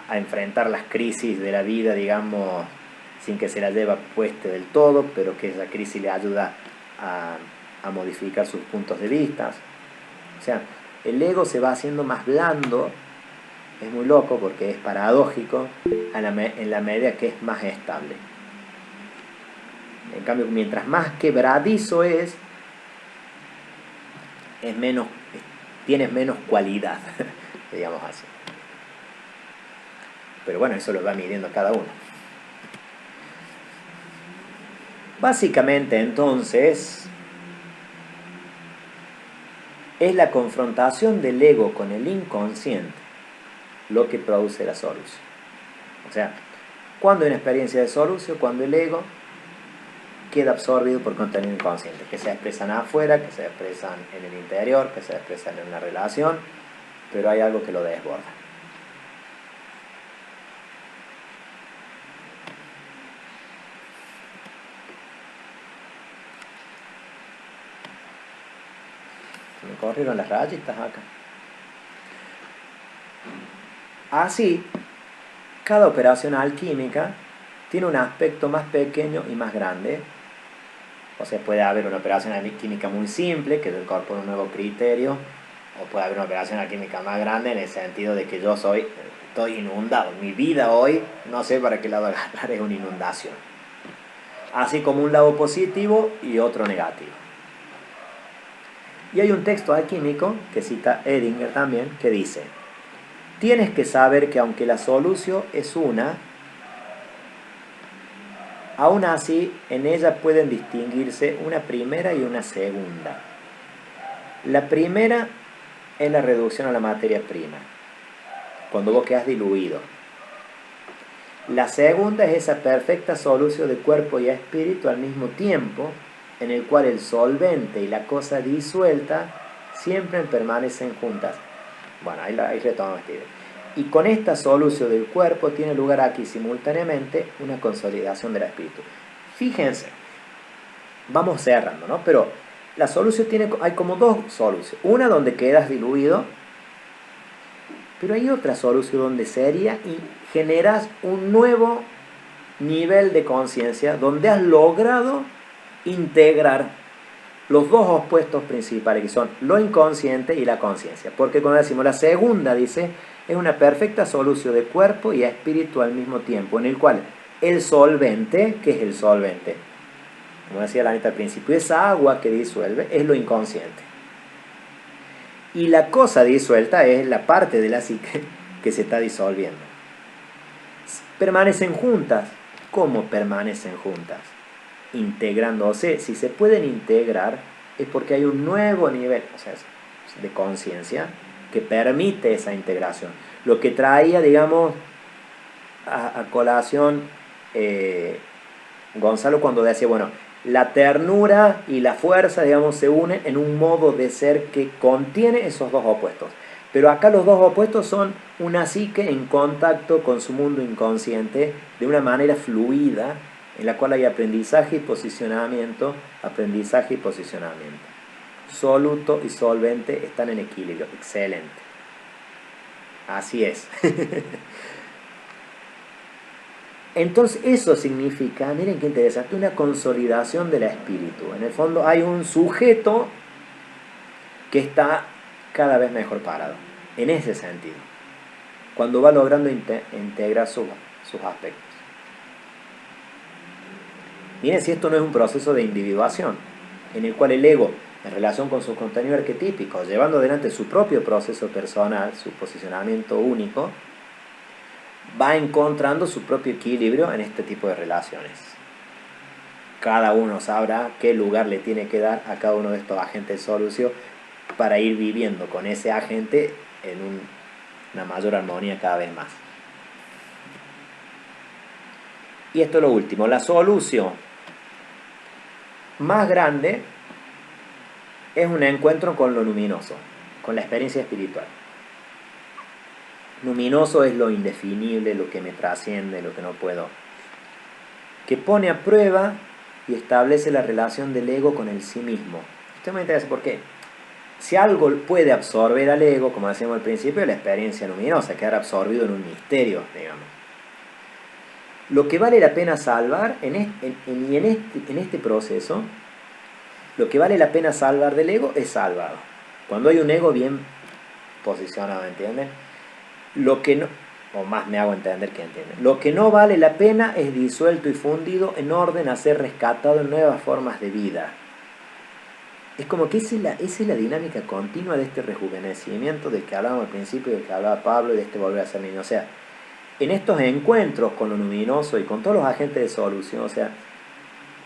a enfrentar las crisis de la vida, digamos, sin que se la lleve puesta del todo, pero que esa crisis le ayuda a modificar sus puntos de vista. O sea, el ego se va haciendo más blando, es muy loco porque es paradójico, en la medida que es más estable. En cambio, mientras más quebradizo tienes menos cualidad, digamos así. Pero bueno, eso lo va midiendo cada uno. Básicamente, entonces, es la confrontación del ego con el inconsciente lo que produce la solución. O sea, cuando hay una experiencia de solución, cuando el ego queda absorbido por contenido inconsciente, que se expresan afuera, que se expresan en el interior, que se expresan en una relación, pero hay algo que lo desborda. Se me corrieron las rayitas acá. Así, cada operación alquímica tiene un aspecto más pequeño y más grande. O sea, puede haber una operación alquímica muy simple, que yo incorporo un nuevo criterio, o puede haber una operación alquímica más grande en el sentido de que yo estoy inundado. Mi vida hoy, no sé para qué lado agarrar, es una inundación. Así como un lado positivo y otro negativo. Y hay un texto alquímico, que cita Edinger también, que dice: tienes que saber que aunque la solución es una, aún así, en ella pueden distinguirse una primera y una segunda. La primera es la reducción a la materia prima, cuando vos quedás diluido. La segunda es esa perfecta solución de cuerpo y espíritu al mismo tiempo, en el cual el solvente y la cosa disuelta siempre permanecen juntas. Bueno, ahí retomamos esta idea. Y con esta solución del cuerpo tiene lugar aquí simultáneamente una consolidación del espíritu. Fíjense, vamos cerrando, ¿no? Pero la solución hay como dos soluciones. Una donde quedas diluido, pero hay otra solución donde sería y generas un nuevo nivel de conciencia donde has logrado integrar los dos opuestos principales, que son lo inconsciente y la conciencia. Porque cuando decimos la segunda, dice, es una perfecta solución de cuerpo y espíritu al mismo tiempo, en el cual el solvente, ¿qué es el solvente? Como decía la Anita al principio, esa agua que disuelve es lo inconsciente. Y la cosa disuelta es la parte de la psique que se está disolviendo. Permanecen juntas. ¿Cómo permanecen juntas? Integrándose. Si se pueden integrar es porque hay un nuevo nivel, o sea, de conciencia que permite esa integración. Lo que traía, digamos, a colación Gonzalo cuando decía, bueno, la ternura y la fuerza, digamos, se unen en un modo de ser que contiene esos dos opuestos. Pero acá los dos opuestos son una psique en contacto con su mundo inconsciente de una manera fluida, en la cual hay aprendizaje y posicionamiento, aprendizaje y posicionamiento. Soluto y solvente están en equilibrio. Excelente. Así es. Entonces eso significa, miren qué interesante, una consolidación del espíritu. En el fondo hay un sujeto que está cada vez mejor parado, en ese sentido, cuando va logrando integrar sus aspectos. Miren si esto no es un proceso de individuación, en el cual el ego, en relación con sus contenidos arquetípicos, llevando adelante su propio proceso personal, su posicionamiento único, va encontrando su propio equilibrio en este tipo de relaciones. Cada uno sabrá qué lugar le tiene que dar a cada uno de estos agentes de solución para ir viviendo con ese agente en una mayor armonía cada vez más. Y esto es lo último, la solución más grande es un encuentro con lo luminoso, con la experiencia espiritual. Luminoso es lo indefinible, lo que me trasciende, lo que no puedo. Que pone a prueba y establece la relación del ego con el sí mismo. Esto me interesa por qué. Si algo puede absorber al ego, como decíamos al principio, la experiencia luminosa, quedar absorbido en un misterio, digamos. Lo que vale la pena salvar en este proceso, lo que vale la pena salvar del ego es salvado. Cuando hay un ego bien posicionado, ¿entienden? Lo que no, o más me hago entender que entienden. Lo que no vale la pena es disuelto y fundido en orden a ser rescatado en nuevas formas de vida. Es como que esa es la dinámica continua de este rejuvenecimiento del que hablábamos al principio, del que hablaba Pablo y de este volver a ser niño. O sea, en estos encuentros con lo luminoso y con todos los agentes de solución, o sea,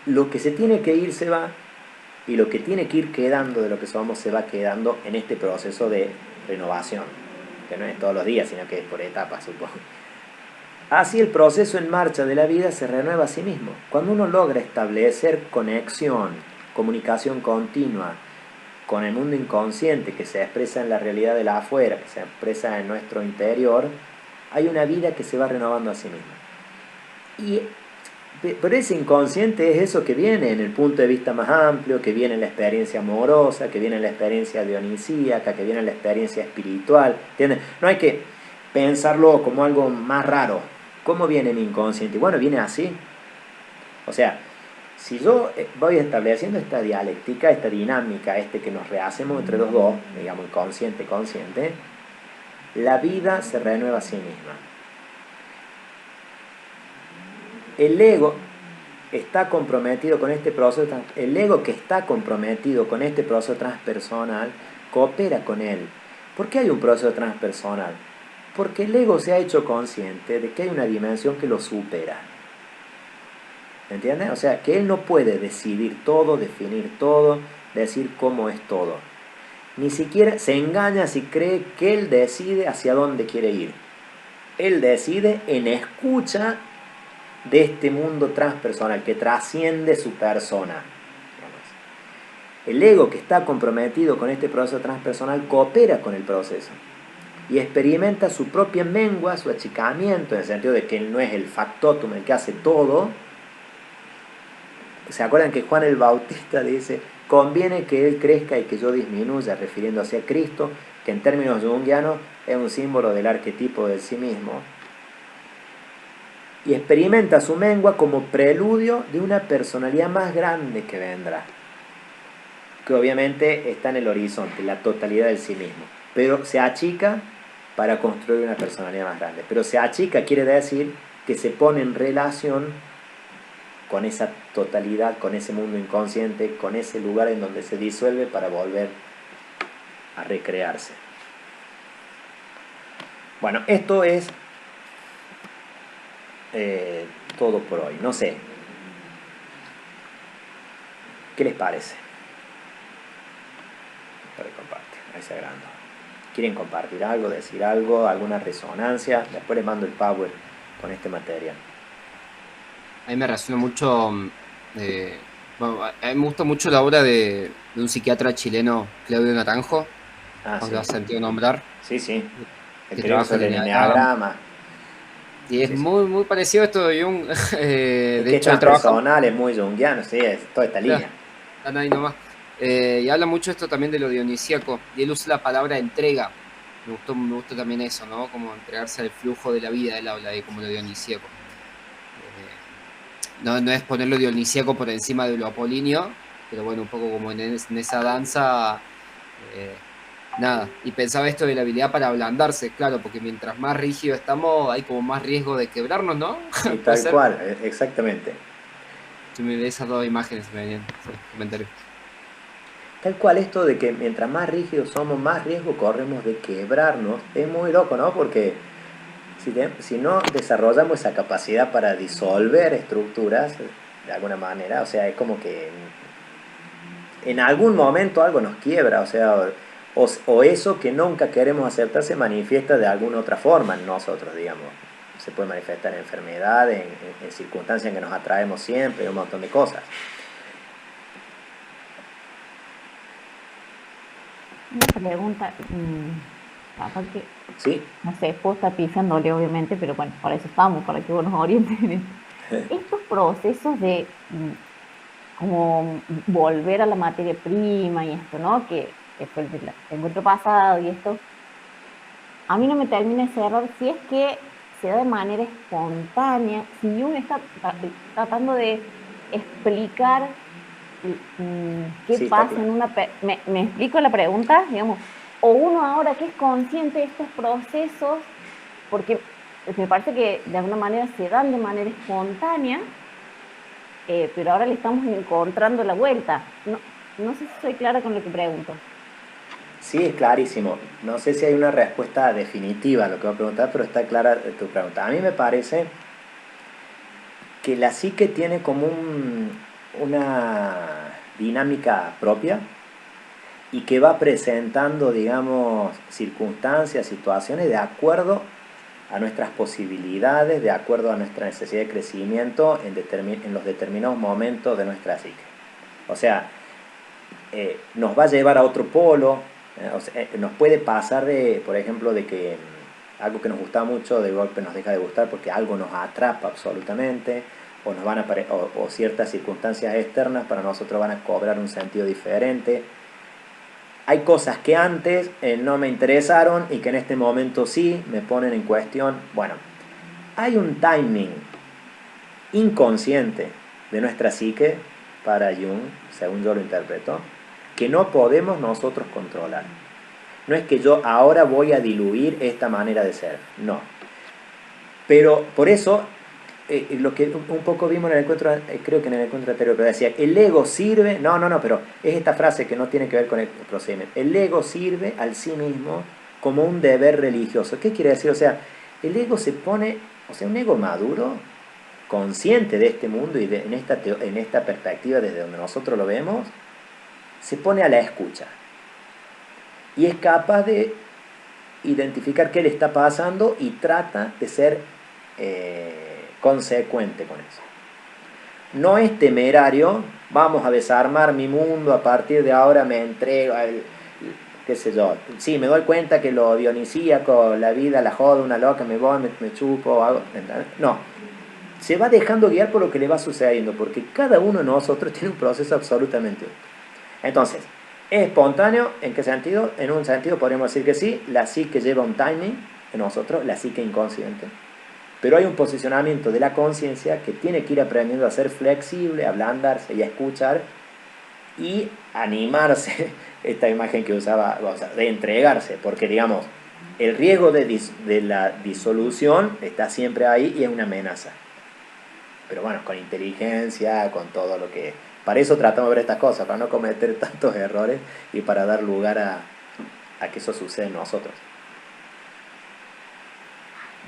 lo que se tiene que ir se va y lo que tiene que ir quedando de lo que somos se va quedando en este proceso de renovación, que no es todos los días, sino que es por etapas, supongo. Así el proceso en marcha de la vida se renueva a sí mismo. Cuando uno logra establecer conexión, comunicación continua con el mundo inconsciente que se expresa en la realidad de la afuera, que se expresa en nuestro interior, hay una vida que se va renovando a sí misma. Pero ese inconsciente es eso que viene en el punto de vista más amplio, que viene en la experiencia amorosa, que viene en la experiencia dionisíaca, que viene en la experiencia espiritual, ¿entienden? No hay que pensarlo como algo más raro. ¿Cómo viene mi inconsciente? Bueno, viene así. O sea, si yo voy estableciendo esta dialéctica, esta dinámica, que nos rehacemos entre los dos, digamos inconsciente, consciente, la vida se renueva a sí misma. El ego está comprometido con este proceso, el ego que está comprometido con este proceso transpersonal coopera con él. ¿Por qué hay un proceso transpersonal? Porque el ego se ha hecho consciente de que hay una dimensión que lo supera. ¿Entienden? O sea, que él no puede decidir todo, definir todo, decir cómo es todo. Ni siquiera se engaña si cree que él decide hacia dónde quiere ir. Él decide en escucha de este mundo transpersonal que trasciende su persona. El ego que está comprometido con este proceso transpersonal coopera con el proceso y experimenta su propia mengua, su achicamiento, en el sentido de que él no es el factotum el que hace todo. ¿Se acuerdan que Juan el Bautista dice: conviene que él crezca y que yo disminuya, refiriéndose a Cristo, que en términos junguianos es un símbolo del arquetipo del sí mismo? y experimenta su mengua como preludio de una personalidad más grande que vendrá, que obviamente está en el horizonte, la totalidad del sí mismo, pero se achica para construir una personalidad más grande. Pero se achica quiere decir que se pone en relación con esa totalidad, con ese mundo inconsciente, con ese lugar en donde se disuelve para volver a recrearse. Bueno, esto es todo por hoy. No sé, ¿qué les parece? Para compartir, ahí se agranda. ¿Quieren compartir algo, decir algo, alguna resonancia? Después les mando el power con este material. A mí me resuena mucho, bueno, a mí me gusta mucho la obra de un psiquiatra chileno, Claudio Naranjo, Ah, os sí. lo has sentido nombrar, Sí, sí. El que teoría trabaja en sobre el el enneagrama. enneagrama. Y es Sí, sí. muy, muy parecido a esto de Jung. Es De que es hecho, él trabaja, transpersonal, es muy junguiano, sí, es toda esta claro, línea. están ahí nomás. Y habla mucho esto también de lo dionisíaco, y él usa la palabra entrega. Me gustó también eso, ¿no? Como entregarse al flujo de la vida, él habla de como lo dionisíaco. No, no es poner lo dionisíaco por encima de lo apolíneo, pero bueno, un poco como en esa danza, eh, nada. Y pensaba esto de la habilidad para ablandarse, claro, porque mientras más rígido estamos, hay como más riesgo de quebrarnos, ¿no? Sí, Puede tal ser. cual, exactamente. Esas dos imágenes me venían, sí, comentario. Tal cual esto de que mientras más rígidos somos, más riesgo corremos de quebrarnos. Es muy loco, ¿no? Porque si no desarrollamos esa capacidad para disolver estructuras, de alguna manera, o sea, es como que en algún momento algo nos quiebra, o sea, o eso que nunca queremos aceptar se manifiesta de alguna otra forma en nosotros, digamos. Se puede manifestar en enfermedad, en circunstancias en que nos atraemos siempre, un montón de cosas. Una pregunta, capaz que, ¿Sí? no sé, puedo estar pifiándole obviamente, pero bueno, para eso estamos, para que vos nos orientes en esto. Estos procesos de como volver a la materia prima y esto, ¿no? Que fue el del encuentro pasado y esto, a mí no me termina de cerrar si es que se da de manera espontánea, si Jung está tratando de explicar qué Sí, está pasa claro. en una... ¿Me explico la pregunta? Digamos, o uno ahora que es consciente de estos procesos, porque me parece que de alguna manera se dan de manera espontánea, pero ahora le estamos encontrando la vuelta. No, no sé si soy clara con lo que pregunto. Sí, es clarísimo. No sé si hay una respuesta definitiva a lo que voy a preguntar, pero está clara tu pregunta. A mí me parece que la psique tiene como una dinámica propia y que va presentando, digamos, circunstancias, situaciones de acuerdo a nuestras posibilidades, de acuerdo a nuestra necesidad de crecimiento en los determinados momentos de nuestra psique. O sea, nos va a llevar a otro polo, o sea, nos puede pasar de, por ejemplo, de que algo que nos gusta mucho de golpe nos deja de gustar porque algo nos atrapa absolutamente, o, o ciertas circunstancias externas para nosotros van a cobrar un sentido diferente. Hay cosas que antes no me interesaron y que en este momento sí me ponen en cuestión. Bueno, hay un timing inconsciente de nuestra psique para Jung, según yo lo interpreto, que no podemos nosotros controlar. No es que yo ahora voy a diluir esta manera de ser, no. Pero por eso, lo que un poco vimos en el encuentro, creo que en el encuentro anterior, pero decía, el ego sirve, no, pero es esta frase que no tiene que ver con el procedimiento. El ego sirve al sí mismo como un deber religioso. ¿Qué quiere decir? O sea, el ego se pone, o sea, un ego maduro, consciente de este mundo y en esta perspectiva desde donde nosotros lo vemos, se pone a la escucha y es capaz de identificar qué le está pasando y trata de ser consecuente con eso. No es temerario, vamos a desarmar mi mundo, a partir de ahora me entrego al, qué sé yo, sí, me doy cuenta que lo dionisíaco, la vida, la joda, una loca, me voy, me chupo, hago, no, se va dejando guiar por lo que le va sucediendo, porque cada uno de nosotros tiene un proceso absolutamente único. Entonces, ¿es espontáneo? ¿En qué sentido? En un sentido podríamos decir que sí, la psique lleva un timing en nosotros, la psique inconsciente. Pero hay un posicionamiento de la conciencia que tiene que ir aprendiendo a ser flexible, a ablandarse y a escuchar y animarse, esta imagen que usaba, o sea, de entregarse, porque digamos, el riesgo de la disolución está siempre ahí y es una amenaza. Pero bueno, con inteligencia, con todo lo que... Para eso tratamos de ver estas cosas, para no cometer tantos errores y para dar lugar a que eso suceda en nosotros.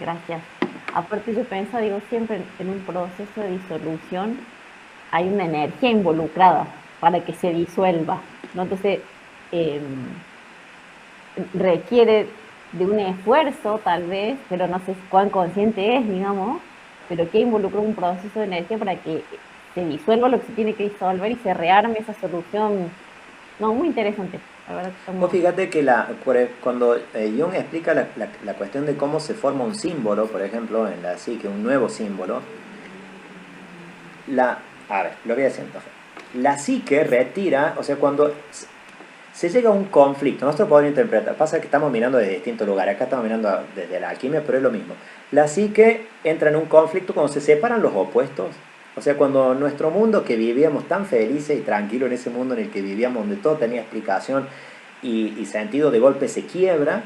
Gracias. Aparte yo pienso, digo, siempre en un proceso de disolución hay una energía involucrada para que se disuelva, ¿no? Entonces, eh, requiere de un esfuerzo tal vez, pero no sé cuán consciente es, digamos, pero que involucra un proceso de energía para que se disuelva lo que se tiene que disolver y se rearme esa solución. No, muy interesante. La verdad que está Vos muy... fíjate que cuando Jung explica la cuestión de cómo se forma un símbolo, por ejemplo, en la psique, un nuevo símbolo, a ver, lo voy a decir entonces. La psique retira, o sea, cuando se llega a un conflicto, nosotros podemos interpretar, pasa que estamos mirando desde distintos lugares, acá estamos mirando desde la alquimia, pero es lo mismo. La psique entra en un conflicto cuando se separan los opuestos, o sea, cuando nuestro mundo que vivíamos tan felices y tranquilos en ese mundo en el que vivíamos, donde todo tenía explicación y sentido, de golpe se quiebra,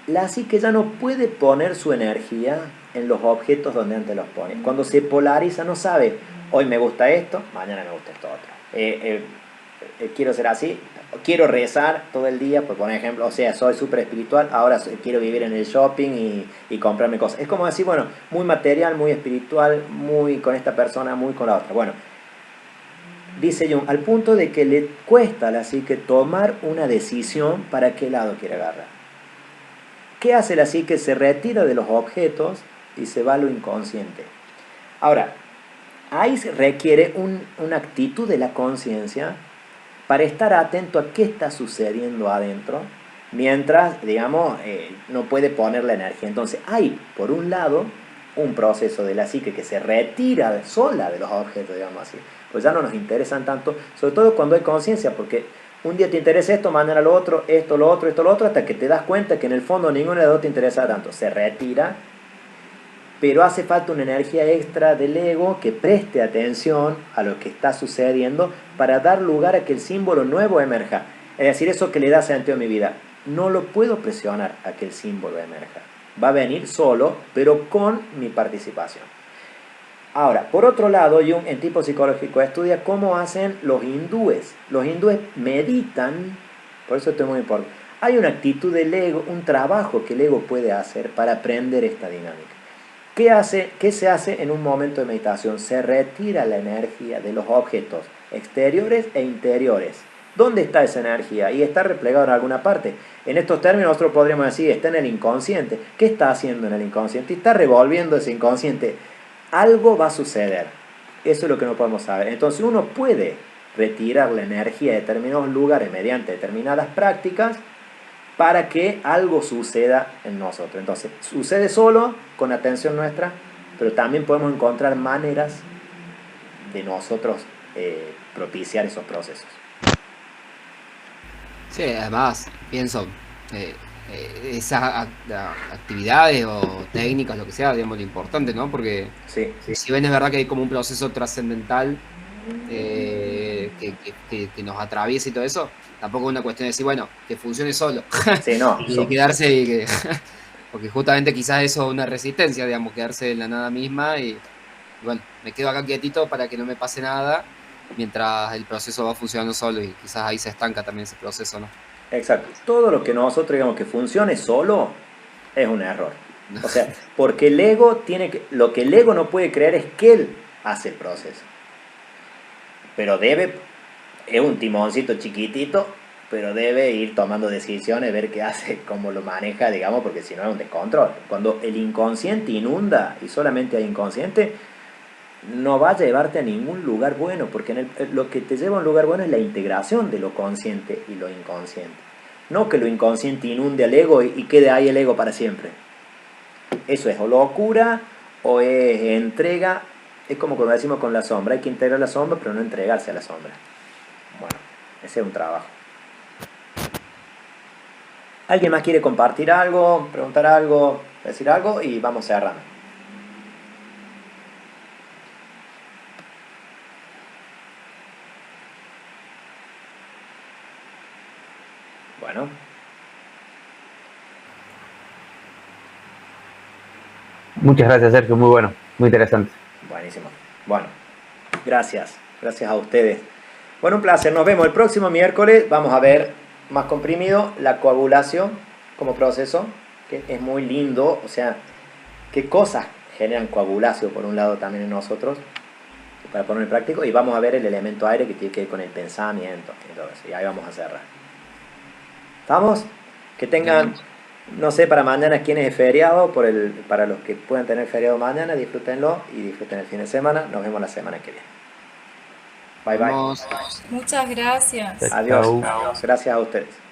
la psique ya no puede poner su energía en los objetos donde antes los pone. Cuando se polariza no sabe, hoy me gusta esto, mañana me gusta esto otro. Quiero ser así, quiero rezar todo el día, por poner ejemplo, o sea, soy súper espiritual, ahora quiero vivir en el shopping y comprarme cosas. Es como decir, bueno, muy material, muy espiritual, muy con esta persona, muy con la otra. Bueno, dice Jung, al punto de que le cuesta a la psique tomar una decisión para qué lado quiere agarrar. ¿Qué hace la psique? Se retira de los objetos y se va a lo inconsciente. Ahora, ahí se requiere una actitud de la conciencia para estar atento a qué está sucediendo adentro, mientras, digamos, no puede poner la energía. Entonces, hay, por un lado, un proceso de la psique que se retira sola de los objetos, digamos así. Pues ya no nos interesan tanto, sobre todo cuando hay conciencia, porque un día te interesa esto, mañana lo otro, esto, lo otro, esto, lo otro, hasta que te das cuenta que en el fondo ninguno de los dos te interesa tanto. Se retira, pero hace falta una energía extra del ego que preste atención a lo que está sucediendo para dar lugar a que el símbolo nuevo emerja. Es decir, eso que le da sentido a mi vida. No lo puedo presionar a que el símbolo emerja. Va a venir solo, pero con mi participación. Ahora, por otro lado, Jung en tipo psicológico estudia cómo hacen los hindúes. Los hindúes meditan, por eso esto es muy importante. Hay una actitud del ego, un trabajo que el ego puede hacer para aprender esta dinámica. ¿Qué se hace en un momento de meditación? Se retira la energía de los objetos exteriores e interiores. ¿Dónde está esa energía? Y está replegado en alguna parte. En estos términos nosotros podríamos decir, está en el inconsciente. ¿Qué está haciendo en el inconsciente? Está revolviendo ese inconsciente. Algo va a suceder. Eso es lo que no podemos saber. Entonces uno puede retirar la energía de determinados lugares mediante determinadas prácticas para que algo suceda en nosotros. Entonces, sucede solo con atención nuestra, pero también podemos encontrar maneras de nosotros propiciar esos procesos. Sí, además, pienso, esas actividades o técnicas, lo que sea, digamos, lo importante, ¿no? Porque Sí, sí. si bien es verdad que hay como un proceso trascendental que nos atraviesa y todo eso, tampoco es una cuestión de decir, bueno, que funcione solo Sí, no. y quedarse y que... Porque justamente quizás eso es una resistencia, digamos, quedarse en la nada misma y bueno, me quedo acá quietito para que no me pase nada mientras el proceso va funcionando solo y quizás ahí se estanca también ese proceso, ¿no? Exacto. Todo lo que nosotros digamos que funcione solo es un error. O sea, porque el ego lo que el ego no puede creer es que él hace el proceso. Pero es un timoncito chiquitito, pero debe ir tomando decisiones, ver qué hace, cómo lo maneja, digamos, porque si no es un descontrol. Cuando el inconsciente inunda y solamente hay inconsciente, no va a llevarte a ningún lugar bueno, porque lo que te lleva a un lugar bueno es la integración de lo consciente y lo inconsciente. No que lo inconsciente inunde al ego y quede ahí el ego para siempre. Eso es o locura o es entrega. Es como cuando decimos con la sombra, hay que integrar la sombra, pero no entregarse a la sombra. Bueno, ese es un trabajo. ¿Alguien más quiere compartir algo, preguntar algo? decir algo y vamos cerrando. Bueno. Muchas gracias, Sergio. Muy bueno, muy interesante. Buenísimo. Bueno, gracias. Gracias a ustedes. Bueno, un placer. Nos vemos el próximo miércoles. Vamos a ver más comprimido la coagulación como proceso, que es muy lindo. O sea, qué cosas generan coagulación por un lado también en nosotros, para ponerlo en práctico. Y vamos a ver el elemento aire que tiene que ver con el pensamiento y todo eso. Y ahí vamos a cerrar. ¿Estamos? Que tengan... No sé, para mañana quién es feriado, para los que puedan tener feriado mañana, disfrútenlo y disfruten el fin de semana. Nos vemos la semana que viene. Bye, bye. Vamos. Muchas gracias. Adiós. Chau. Gracias a ustedes.